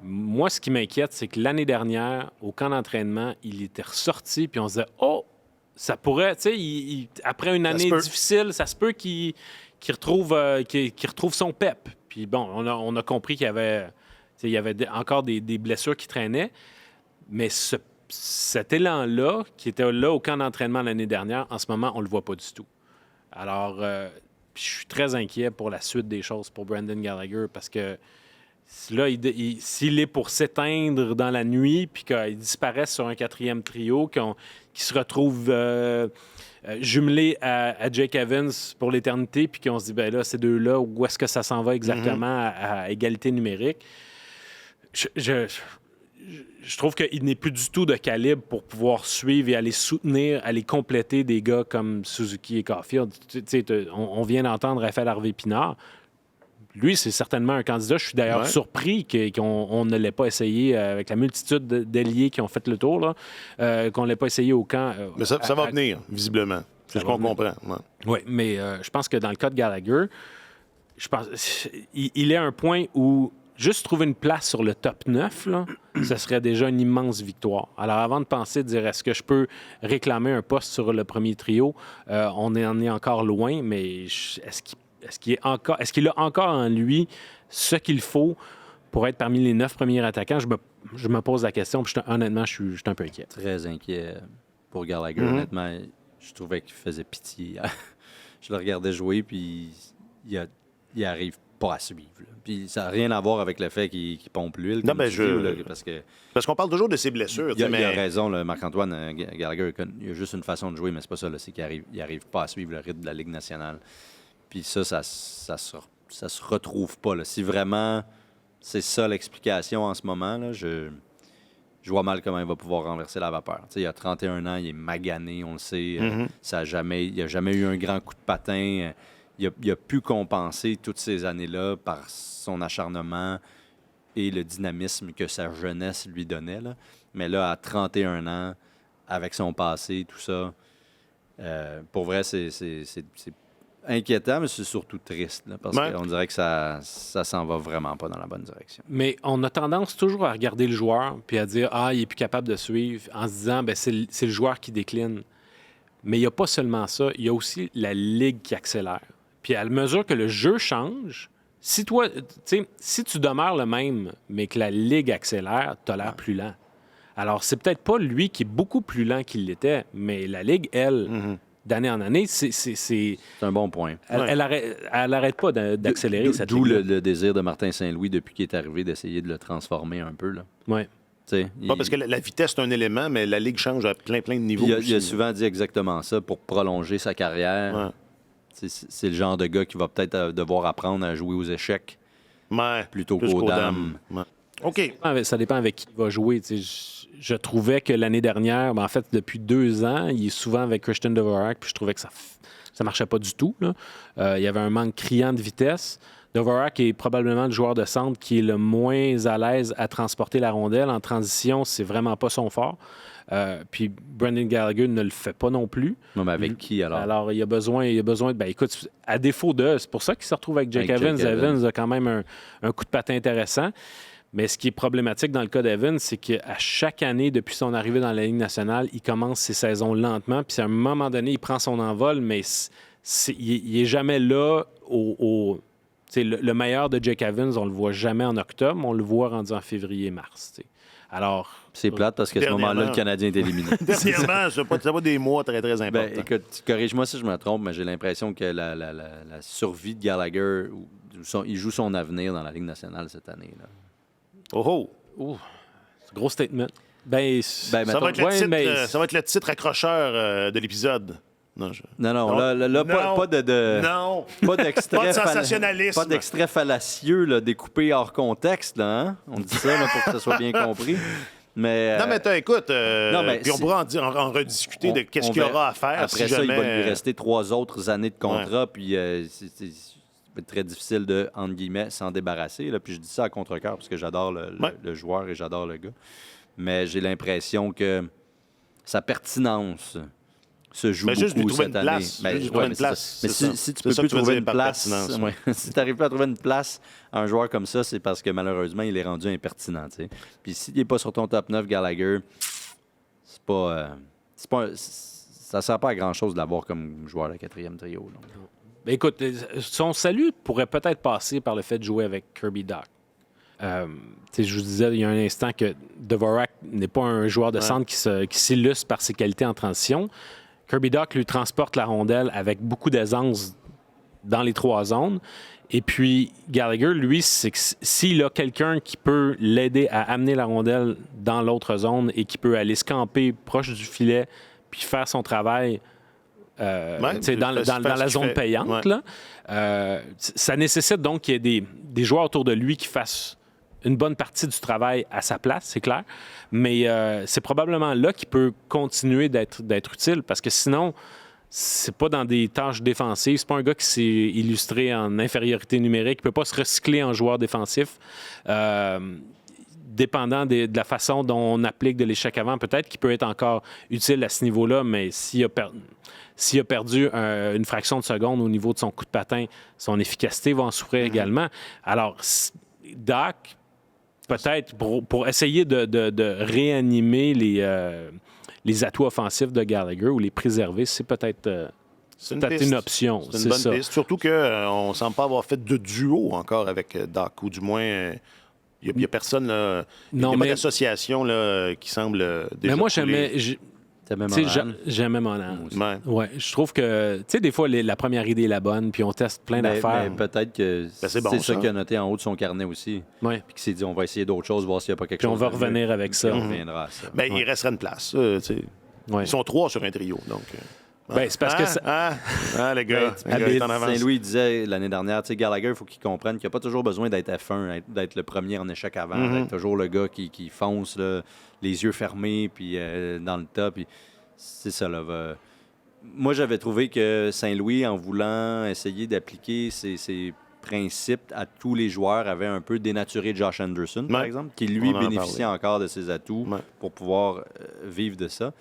Moi, ce qui m'inquiète, c'est que l'année dernière, au camp d'entraînement, il était ressorti, puis on se disait « Oh, ça pourrait... » Tu sais, après une année difficile, ça se peut qu'il retrouve son pep. Puis bon, on a compris qu'il y avait encore des blessures qui traînaient, mais cet élan-là, qui était là au camp d'entraînement l'année dernière, en ce moment, on le voit pas du tout. Alors, je suis très inquiet pour la suite des choses pour Brendan Gallagher, parce que là, s'il est pour s'éteindre dans la nuit, puis qu'il disparaisse sur un quatrième trio, qui se retrouve jumelé à Jake Evans pour l'éternité, puis qu'on se dit, ben là, ces deux-là, où est-ce que ça s'en va exactement à égalité numérique? Je trouve qu'il n'est plus du tout de calibre pour pouvoir suivre et aller soutenir, aller compléter des gars comme Suzuki et Caulfield. On vient d'entendre Raphaël Harvey-Pinard. Lui, c'est certainement un candidat. Je suis d'ailleurs surpris qu'on ne l'ait pas essayé avec la multitude d'ailiers qui ont fait le tour, là, qu'on ne l'ait pas essayé au camp. Mais ça va venir, visiblement. C'est ce qu'on comprend. Oui, mais je pense que dans le cas de Gallagher, il est à un point où juste trouver une place sur le top 9, là, ce serait déjà une immense victoire. Alors, avant de penser, de dire est-ce que je peux réclamer un poste sur le premier trio, on en est encore loin, mais est-ce qu'il a encore en lui ce qu'il faut pour être parmi les 9 premiers attaquants? Je me pose la question, puis honnêtement, je suis un peu inquiet. Très inquiet pour Gallagher, honnêtement. Je trouvais qu'il faisait pitié. Je le regardais jouer, puis il arrive pas à suivre. Là. Puis ça n'a rien à voir avec le fait qu'il pompe l'huile. Non, mais parce qu'on parle toujours de ses blessures. Il a raison, là, Marc-Antoine Gallagher. Il a juste une façon de jouer, mais c'est pas ça. Là, c'est qu'il arrive pas à suivre le rythme de la Ligue nationale. Puis ça se retrouve pas. Là. Si vraiment c'est ça l'explication en ce moment, là, je vois mal comment il va pouvoir renverser la vapeur. T'sais, il a 31 ans, il est magané, on le sait. Il n'a jamais eu un grand coup de patin. Il a pu compenser toutes ces années-là par son acharnement et le dynamisme que sa jeunesse lui donnait. Là. Mais là, à 31 ans, avec son passé, tout ça, pour vrai, c'est inquiétant, mais c'est surtout triste, là, parce qu'on dirait que ça s'en va vraiment pas dans la bonne direction. Mais on a tendance toujours à regarder le joueur puis à dire « Ah, il est plus capable de suivre » en se disant « c'est le joueur qui décline ». Mais il n'y a pas seulement ça, il y a aussi la Ligue qui accélère. Puis à mesure que le jeu change, si tu demeures le même, mais que la Ligue accélère, tu as l'air plus lent. Alors, c'est peut-être pas lui qui est beaucoup plus lent qu'il l'était, mais la Ligue, elle, d'année en année, c'est un bon point. Elle arrête pas d'accélérer cette D'où ligue-là. le désir de Martin Saint-Louis, depuis qu'il est arrivé, d'essayer de le transformer un peu. Là. Ouais. Parce que la vitesse, c'est un élément, mais la Ligue change à plein de niveaux. Il a souvent dit exactement ça pour prolonger sa carrière. Ouais. C'est le genre de gars qui va peut-être devoir apprendre à jouer aux échecs plutôt plus qu'aux dames. Ouais. OK. Ça dépend avec qui il va jouer. Je trouvais que l'année dernière, en fait, depuis 2 ans, il est souvent avec Christian Dvorak, puis je trouvais que ça marchait pas du tout. Là. Il y avait un manque criant de vitesse. Dvorak est probablement le joueur de centre qui est le moins à l'aise à transporter la rondelle. En transition, c'est vraiment pas son fort. Puis Brendan Gallagher ne le fait pas non plus. Non, mais avec qui alors? Alors, il y a besoin de... Ben, écoute, à défaut de... C'est pour ça qu'il se retrouve avec Jake Evans. Evans a quand même un coup de patin intéressant. Mais ce qui est problématique dans le cas d'Evans, c'est qu'à chaque année, depuis son arrivée dans la Ligue nationale, il commence ses saisons lentement. Puis à un moment donné, il prend son envol, mais il n'est jamais là le meilleur de Jake Evans, on le voit jamais en octobre, on le voit rendu en février-mars. Alors, c'est plate parce qu'à ce moment-là, le Canadien est éliminé. Dernièrement, ça va des mois très, très importants. Ben, écoute, corrige-moi si je me trompe, mais j'ai l'impression que la survie de Gallagher, il joue son avenir dans la Ligue nationale cette année. Là. Oh! C'est un gros statement. ça va être le titre accrocheur de l'épisode. Non, pas d'extrait pas de sensationnalisme. Pas d'extrait fallacieux là, découpé hors contexte. Là, hein? On dit ça là, pour que ça soit bien compris. Mais, non, mais écoute, puis on pourra en rediscuter de qu'est-ce qu'il y aura à faire. Après ça, il va lui rester 3 autres années de contrat, puis c'est très difficile de, entre guillemets, s'en débarrasser. Là. Puis je dis ça à contre-cœur parce que j'adore le joueur et j'adore le gars. Mais j'ai l'impression que sa pertinence se joue beaucoup cette année. Si tu peux plus trouver une place, si tu n'arrives pas à trouver une place à un joueur comme ça, c'est parce que malheureusement, il est rendu impertinent. T'sais. Puis s'il n'est pas sur ton top 9, Gallagher, ça ne sert pas à grand-chose de l'avoir comme joueur de 4e trio. Là. Ben écoute, son salut pourrait peut-être passer par le fait de jouer avec Kirby Dach. Je vous disais il y a un instant que Dvorak n'est pas un joueur de centre qui s'illustre par ses qualités en transition. Kirby Dach lui transporte la rondelle avec beaucoup d'aisance dans les 3 zones. Et puis, Gallagher, lui, c'est que s'il a quelqu'un qui peut l'aider à amener la rondelle dans l'autre zone et qui peut aller se camper proche du filet puis faire son travail dans la zone payante, là, ça nécessite donc qu'il y ait des joueurs autour de lui qui fassent une bonne partie du travail à sa place, c'est clair. Mais c'est probablement là qu'il peut continuer d'être utile parce que sinon, c'est pas dans des tâches défensives. C'est pas un gars qui s'est illustré en infériorité numérique. Il peut pas se recycler en joueur défensif. Dépendant de la façon dont on applique de l'échec avant, peut-être qu'il peut être encore utile à ce niveau-là, mais s'il a perdu une fraction de seconde au niveau de son coup de patin, son efficacité va en souffrir également. Alors, Dach, peut-être pour essayer de réanimer les atouts offensifs de Gallagher ou les préserver, c'est peut-être une option. C'est une bonne piste. Surtout qu'on ne semble pas avoir fait de duo encore avec Dach, ou du moins... Il n'y a personne, il n'y a pas d'association qui semble déjà. Mais moi, j'aimais Monahan. Ouais, je trouve que, tu sais, des fois, la première idée est la bonne, puis on teste plein d'affaires. Mais peut-être que c'est ça qu'il a noté en haut de son carnet aussi. Ouais. Puis qu'il s'est dit, on va essayer d'autres choses, voir s'il n'y a pas quelque chose. Puis on va revenir avec ça. On reviendra à ça. Il restera une place. Ils sont 3 sur un trio, donc... c'est parce que les gars, Saint-Louis disait l'année dernière, Gallagher, il faut qu'il comprenne qu'il n'y a pas toujours besoin d'être F1, d'être le premier en échec avant, d'être toujours le gars qui fonce, là, les yeux fermés, puis dans le tas. Puis c'est ça, là. Moi, j'avais trouvé que Saint-Louis, en voulant essayer d'appliquer ses principes à tous les joueurs, avait un peu dénaturé Josh Anderson, par exemple, qui, lui, bénéficiait encore de ses atouts pour pouvoir vivre de ça.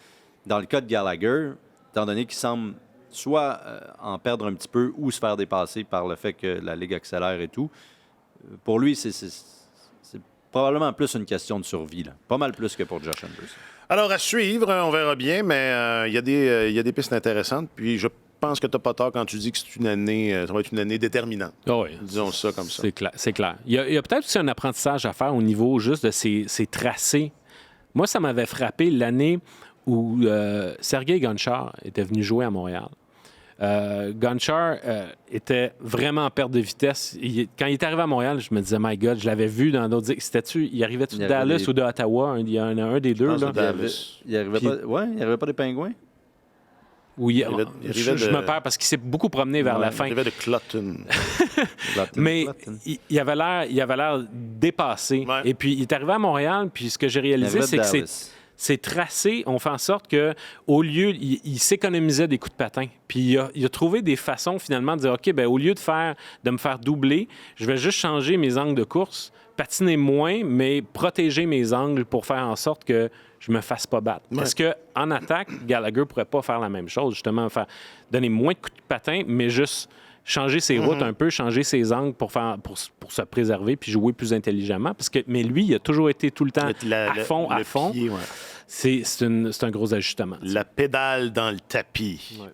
Dans le cas de Gallagher, étant donné qu'il semble soit en perdre un petit peu ou se faire dépasser par le fait que la Ligue accélère et tout, pour lui, c'est probablement plus une question de survie. Là. Pas mal plus que pour Josh Anderson. Alors, à suivre, on verra bien, mais il y a des pistes intéressantes. Puis je pense que tu n'as pas tort quand tu dis que ça va être une année déterminante. Oh oui. Disons ça comme ça. C'est clair. Il y a peut-être aussi un apprentissage à faire au niveau juste de ces tracés Moi, ça m'avait frappé l'année où Sergei Gonchar était venu jouer à Montréal. Gonchar était vraiment en perte de vitesse. Quand il est arrivé à Montréal, je me disais, my God, je l'avais vu dans d'autres... Il arrivait-tu de Dallas ou de Ottawa? Il y en a un des deux. Là. Il arrivait pas des Pingouins? Oui, je me perds parce qu'il s'est beaucoup promené vers la fin. Il arrivait de Clutton. Mais il avait l'air dépassé. Ouais. Et puis, il est arrivé à Montréal, puis ce que j'ai réalisé, c'est que c'est tracé. On fait en sorte qu'au lieu... Il s'économisait des coups de patin. Puis il a trouvé des façons, finalement, de dire, OK, bien, au lieu de me faire doubler, je vais juste changer mes angles de course, patiner moins, mais protéger mes angles pour faire en sorte que je me fasse pas battre. Ouais. Parce qu'en attaque, Gallagher ne pourrait pas faire la même chose, justement, donner moins de coups de patin, mais juste changer ses routes un peu, changer ses angles pour se préserver puis jouer plus intelligemment. Mais lui, il a toujours été tout le temps à fond. Pied, ouais. C'est un gros ajustement. La pédale dans le tapis. Ouais.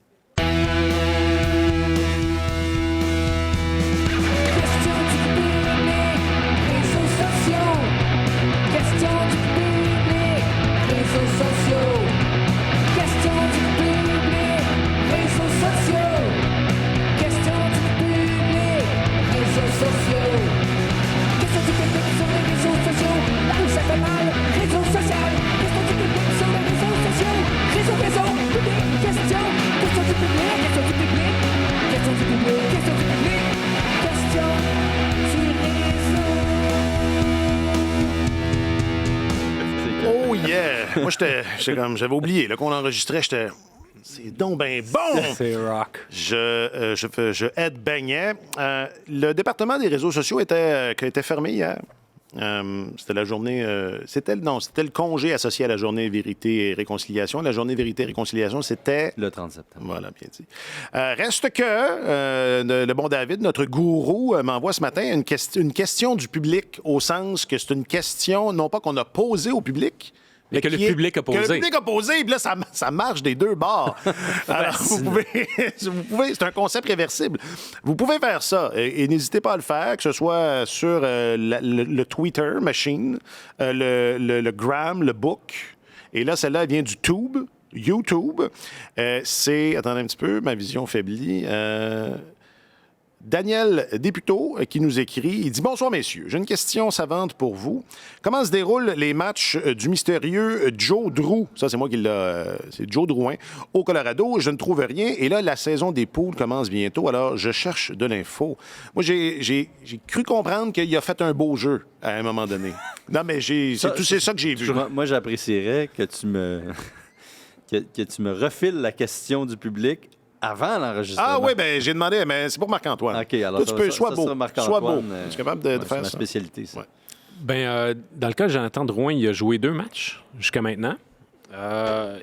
Oh yeah! Moi, j'avais oublié qu'on enregistrait, c'est donc ben bon! C'est rock. Je aide Beignet. Le département des réseaux sociaux était fermé hier. C'était la journée... c'était le congé associé à la journée Vérité et Réconciliation. La journée Vérité et Réconciliation, c'était... Le 30 septembre. Voilà, bien dit. Reste que le bon David, notre gourou, m'envoie ce matin une question du public, au sens que c'est une question, non pas qu'on a posée au public, mais que le public a posé. Que le public a posé, puis là, ça marche des deux bords. Alors, vous pouvez, c'est un concept réversible. Vous pouvez faire ça, et n'hésitez pas à le faire, que ce soit sur le Twitter machine, le Gram, le Book. Et là, celle-là, elle vient du YouTube. Attendez un petit peu, ma vision faiblit. Daniel Députeau qui nous écrit, il dit « Bonsoir, messieurs. J'ai une question savante pour vous. Comment se déroulent les matchs du mystérieux Joe Drew? » Ça, c'est moi qui l'ai... c'est Joe Drouin. Au Colorado, je ne trouve rien. Et là, la saison des poules commence bientôt. Alors, je cherche de l'info. Moi, j'ai cru comprendre qu'il a fait un beau jeu à un moment donné. Non, mais c'est ça que j'ai vu. Moi, j'apprécierais que tu me... que tu me refiles la question du public avant l'enregistrement. Ah oui, bien, j'ai demandé, mais c'est pour Marc-Antoine. OK, alors toi, tu peux, sois beau. Tu es capable de faire ma ça. spécialité, ça. Ouais. Bien, dans le cas de Jonathan Drouin, il a joué 2 matchs jusqu'à maintenant.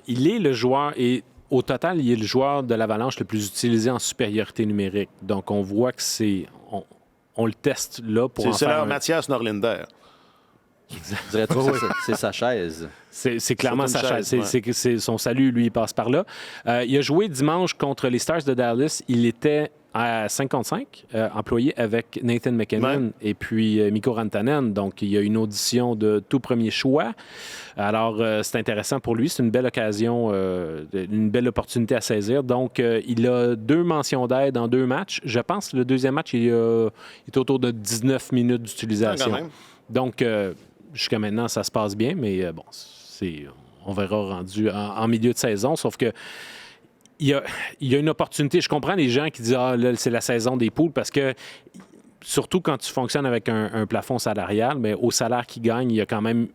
Il est le joueur, et au total, il est le joueur de l'Avalanche le plus utilisé en supériorité numérique. Donc, on voit que on le teste là pour c'est leur Mathias Norlinder. Dirais-tu que c'est sa chaise? C'est clairement sa chaise. C'est son salut, lui, il passe par là. Il a joué dimanche contre les Stars de Dallas. Il était à 5 contre 5, employé avec Nathan McKinnon et puis Mikko Rantanen. Donc, il y a une audition de tout premier choix. Alors, c'est intéressant pour lui. C'est une belle occasion, une belle opportunité à saisir. Donc, il a 2 mentions d'aide en 2 matchs. Je pense que le deuxième match, il est autour de 19 minutes d'utilisation. Donc, jusqu'à maintenant, ça se passe bien, mais bon, on verra rendu en milieu de saison, sauf que il y a une opportunité. Je comprends les gens qui disent « Ah, là, c'est la saison des poules » parce que, surtout quand tu fonctionnes avec un plafond salarial, mais au salaire qu'ils gagnent, il y a quand même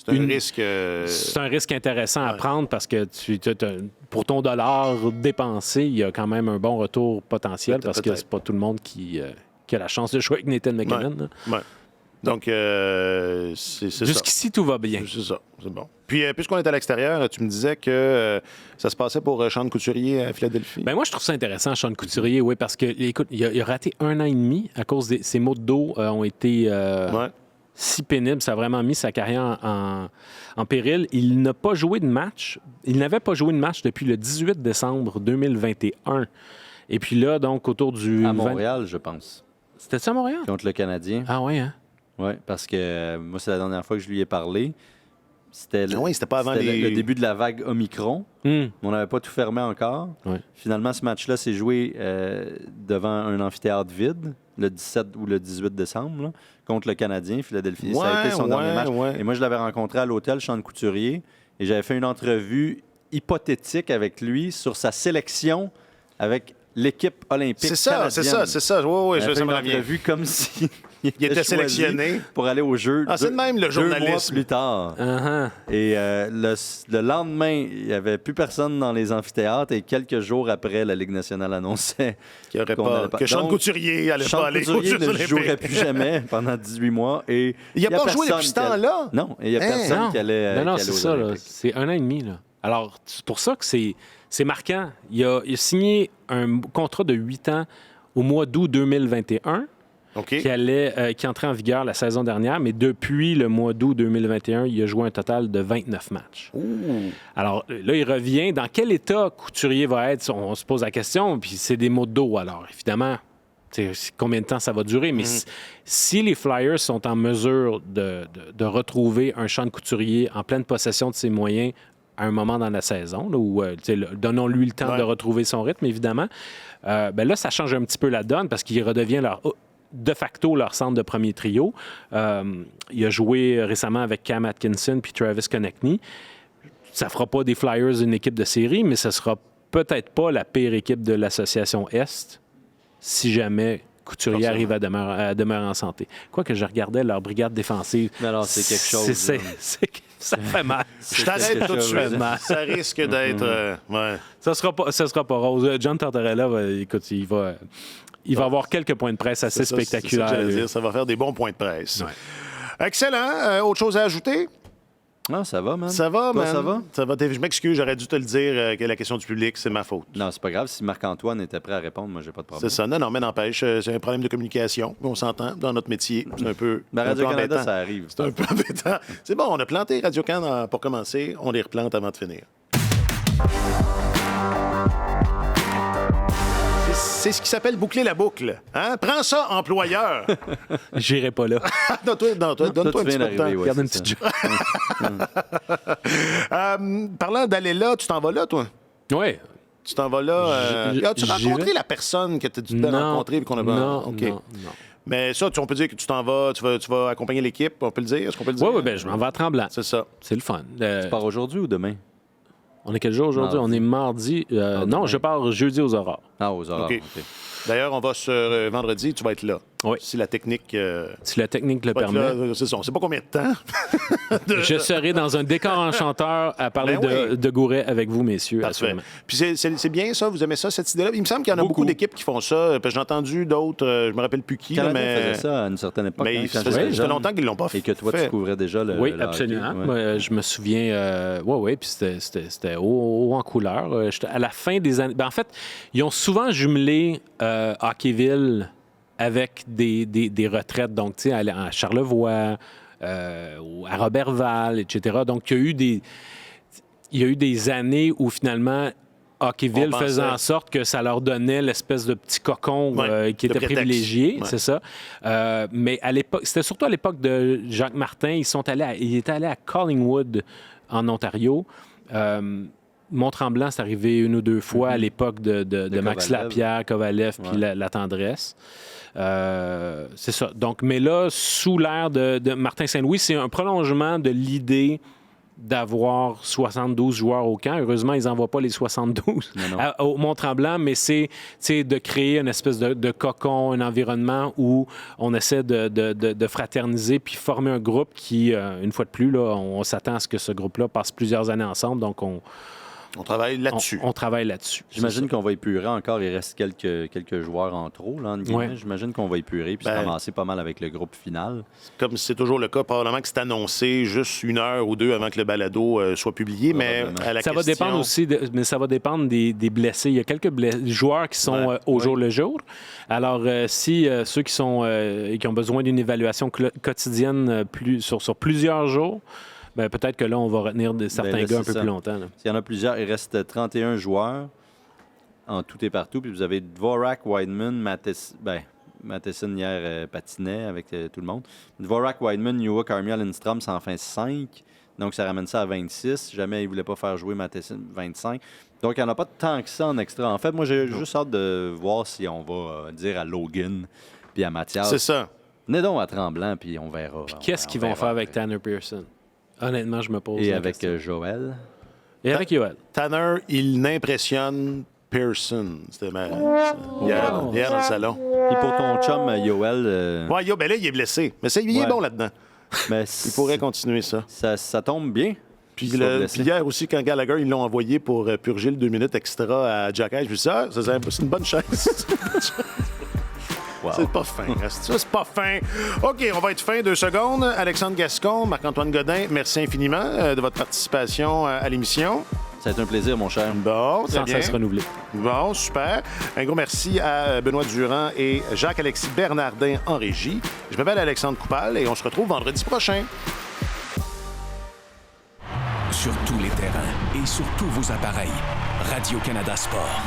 c'est un risque intéressant à prendre parce que pour ton dollar dépensé, il y a quand même un bon retour potentiel parce que c'est pas tout le monde qui a la chance de jouer avec Nathan McKinnon. Ouais. Donc, c'est ça. Jusqu'ici, tout va bien. C'est ça, c'est bon. Puis, puisqu'on est à l'extérieur, tu me disais que ça se passait pour Sean Couturier à Philadelphie. Bien, moi, je trouve ça intéressant, Sean Couturier, oui, parce que, écoute, il a raté 1 an et demi à cause de ses maux de dos ont été si pénibles. Ça a vraiment mis sa carrière en péril. Il n'a pas joué de match. Il n'avait pas joué de match depuis le 18 décembre 2021. Et puis là, donc, autour du... À Montréal, je pense. C'était ça à Montréal? Contre le Canadien. Ah oui, hein? Oui, parce que moi, c'est la dernière fois que je lui ai parlé. C'était pas avant le début de la vague Omicron. On n'avait pas tout fermé encore. Ouais. Finalement, ce match-là s'est joué devant un amphithéâtre vide, le 17 ou le 18 décembre, là, contre le Canadien, Philadelphie. Ça a été son dernier match. Et moi, je l'avais rencontré à l'hôtel Sean Couturier et j'avais fait une entrevue hypothétique avec lui sur sa sélection avec l'équipe olympique canadienne. C'est ça. Oui, je me reviens. Vu comme si il était sélectionné pour aller au jeu. C'est de même le journalisme. 2 mois plus tard. Et le lendemain, il n'y avait plus personne dans les amphithéâtres et quelques jours après, la Ligue nationale annonçait que Sean Couturier allait pas aller aux Jeux ne olympiques. jouerait plus jamais pendant 18 mois. Et il n'a pas joué depuis ce temps-là? Non, et il n'y a personne qui allait Non, aux c'est ça. Olympiques. C'est 1 an et demi. Là. Alors, c'est pour ça que c'est marquant. Il a signé un contrat de 8 ans au mois d'août 2021 qui entrait en vigueur la saison dernière, mais depuis le mois d'août 2021, il a joué un total de 29 matchs. Alors là, il revient. Dans quel état Couturier va être? On se pose la question, puis c'est des mots de dos. Alors, évidemment, combien de temps ça va durer, mais si les Flyers sont en mesure de retrouver un Sean Couturier en pleine possession de ses moyens à un moment dans la saison, là, où donnons-lui le temps de retrouver son rythme, évidemment, là, ça change un petit peu la donne parce qu'il redevient de facto leur centre de premier trio. Il a joué récemment avec Cam Atkinson puis Travis Konechny. Ça fera pas des Flyers une équipe de série, mais ce sera peut-être pas la pire équipe de l'association Est si jamais Couturier arrive à demeurer en santé. Quoique je regardais leur brigade défensive. Mais alors, c'est quelque chose. Ça fait mal. Je t'arrête tout de suite. Ça risque d'être... Ça sera pas rose. John Tortorella, écoute, il va avoir quelques points de presse assez spectaculaires. C'est ça que j'allais dire. Ça va faire des bons points de presse. Ouais. Excellent. Autre chose à ajouter? Non, ça va, man. Ça va, Toi, man. ça va? Ça va. Je m'excuse, j'aurais dû te le dire que la question du public, c'est ma faute. Non, c'est pas grave. Si Marc-Antoine était prêt à répondre, moi, j'ai pas de problème. C'est ça. Non, mais n'empêche, c'est un problème de communication. On s'entend dans notre métier. C'est un peu Radio-Canada, ça arrive. C'est un peu embêtant. C'est bon, on a planté Radio-Can pour commencer. On les replante avant de finir. C'est ce qui s'appelle boucler la boucle. Hein? Prends ça, employeur. J'irai pas là. Donne-toi un petit peu de temps. Garde une petite Parlant d'aller là, tu t'en vas là, toi? Oui. Tu t'en vas là. As-tu rencontré la personne que tu devais rencontrer et qu'on a... Non. Mais ça, on peut dire que tu t'en vas, tu vas accompagner l'équipe, on peut le dire? Est-ce qu'on peut le dire? Oui, je m'en vais à Tremblant. C'est ça. C'est le fun. Tu pars aujourd'hui ou demain? On est quel jour aujourd'hui? On est mardi. Non, je pars jeudi aux Aurores. Ah, aux Aurores, OK. D'ailleurs, on va sur vendredi, tu vas être là. Oui. Si la technique... Si la technique le permet. Là, c'est ça, on ne sait pas combien de temps. Je serai dans un décor enchanteur à parler de Gouret avec vous, messieurs. Parfait. Puis c'est bien ça, vous aimez ça, cette idée-là? Il me semble qu'il y en a beaucoup d'équipes qui font ça. J'ai entendu d'autres, je me rappelle plus qui. Mais faisait ça à une certaine époque. Mais ça fait longtemps qu'ils ne l'ont pas fait. Et que toi, tu couvrais déjà le Oui, absolument. Moi, je me souviens, puis c'était haut en couleur. À la fin des années... en fait, ils ont souvent jumelé Hockeyville avec des retraites, donc, tu sais, à Charlevoix, à Robertval, etc. Donc, il y a eu des années où, finalement, Hockeyville faisait en sorte que ça leur donnait l'espèce de petit cocon qui était privilégié, c'est ça. Mais à l'époque, c'était surtout à l'époque de Jacques Martin, ils étaient allés à Collingwood, en Ontario. Mont-Tremblant, c'est arrivé une ou deux fois à l'époque de Max Lapierre, Kovalev, puis la tendresse. C'est ça. Donc, mais là, sous l'ère de Martin Saint-Louis, c'est un prolongement de l'idée d'avoir 72 joueurs au camp. Heureusement, ils n'envoient pas les 72 au Mont-Tremblant, mais c'est de créer une espèce de cocon, un environnement où on essaie de fraterniser puis former un groupe qui, une fois de plus, là, on s'attend à ce que ce groupe-là passe plusieurs années ensemble. Donc, on travaille là-dessus. On travaille là-dessus. J'imagine qu'on va épurer encore. Il reste quelques joueurs en trop, là, entre guillemets. J'imagine qu'on va épurer puis se ramasser pas mal avec le groupe final. Comme c'est toujours le cas, probablement que c'est annoncé juste 1 heure ou 2 avant que le balado soit publié. Mais à la ça va dépendre aussi, mais ça va dépendre des blessés. Il y a quelques joueurs qui sont au jour le jour. Alors, si ceux qui ont besoin d'une évaluation quotidienne sur plusieurs jours, peut-être que là, on va retenir certains gars un peu plus longtemps. S'il y en a plusieurs, il reste 31 joueurs en tout et partout. Puis vous avez Dvorak, Wideman, Matheson, hier, patinait avec tout le monde. Dvorak, Wideman, Newhook, Armia, Lindstrom, ça en fait 5. Donc, ça ramène ça à 26. Si jamais il ne voulait pas faire jouer Matheson, 25. Donc, il n'y en a pas tant que ça en extra. En fait, moi, j'ai juste hâte de voir si on va dire à Logan puis à Mathias. C'est ça. Venez donc à Tremblant, puis on verra. Puis qu'est-ce qu'ils vont faire avec Tanner Pearson? Honnêtement, je me pose Et la avec question. Joël. Et avec Yoel. Tanner, il n'impressionne Pearson. C'était hier dans le salon. Puis pour ton chum, Yoel... Ouais, ben là, il est blessé. Mais il est bon là-dedans. Mais Il pourrait continuer ça. Ça tombe bien. Puis hier aussi, quand Gallagher, ils l'ont envoyé pour purger le 2 minutes extra à Jack Hayes, je me suis dit, c'est une bonne chaise. Wow. C'est pas fin. Ça, c'est pas fin. OK, on va être fin 2 secondes. Alexandre Gascon, Marc-Antoine Godin, merci infiniment de votre participation à l'émission. Ça a été un plaisir, mon cher. Bon, très bien. Sans cesse renouvelé. Bon, super. Un gros merci à Benoît Durand et Jacques-Alexis Bernardin en régie. Je m'appelle Alexandre Coupal et on se retrouve vendredi prochain. Sur tous les terrains et sur tous vos appareils, Radio-Canada Sport.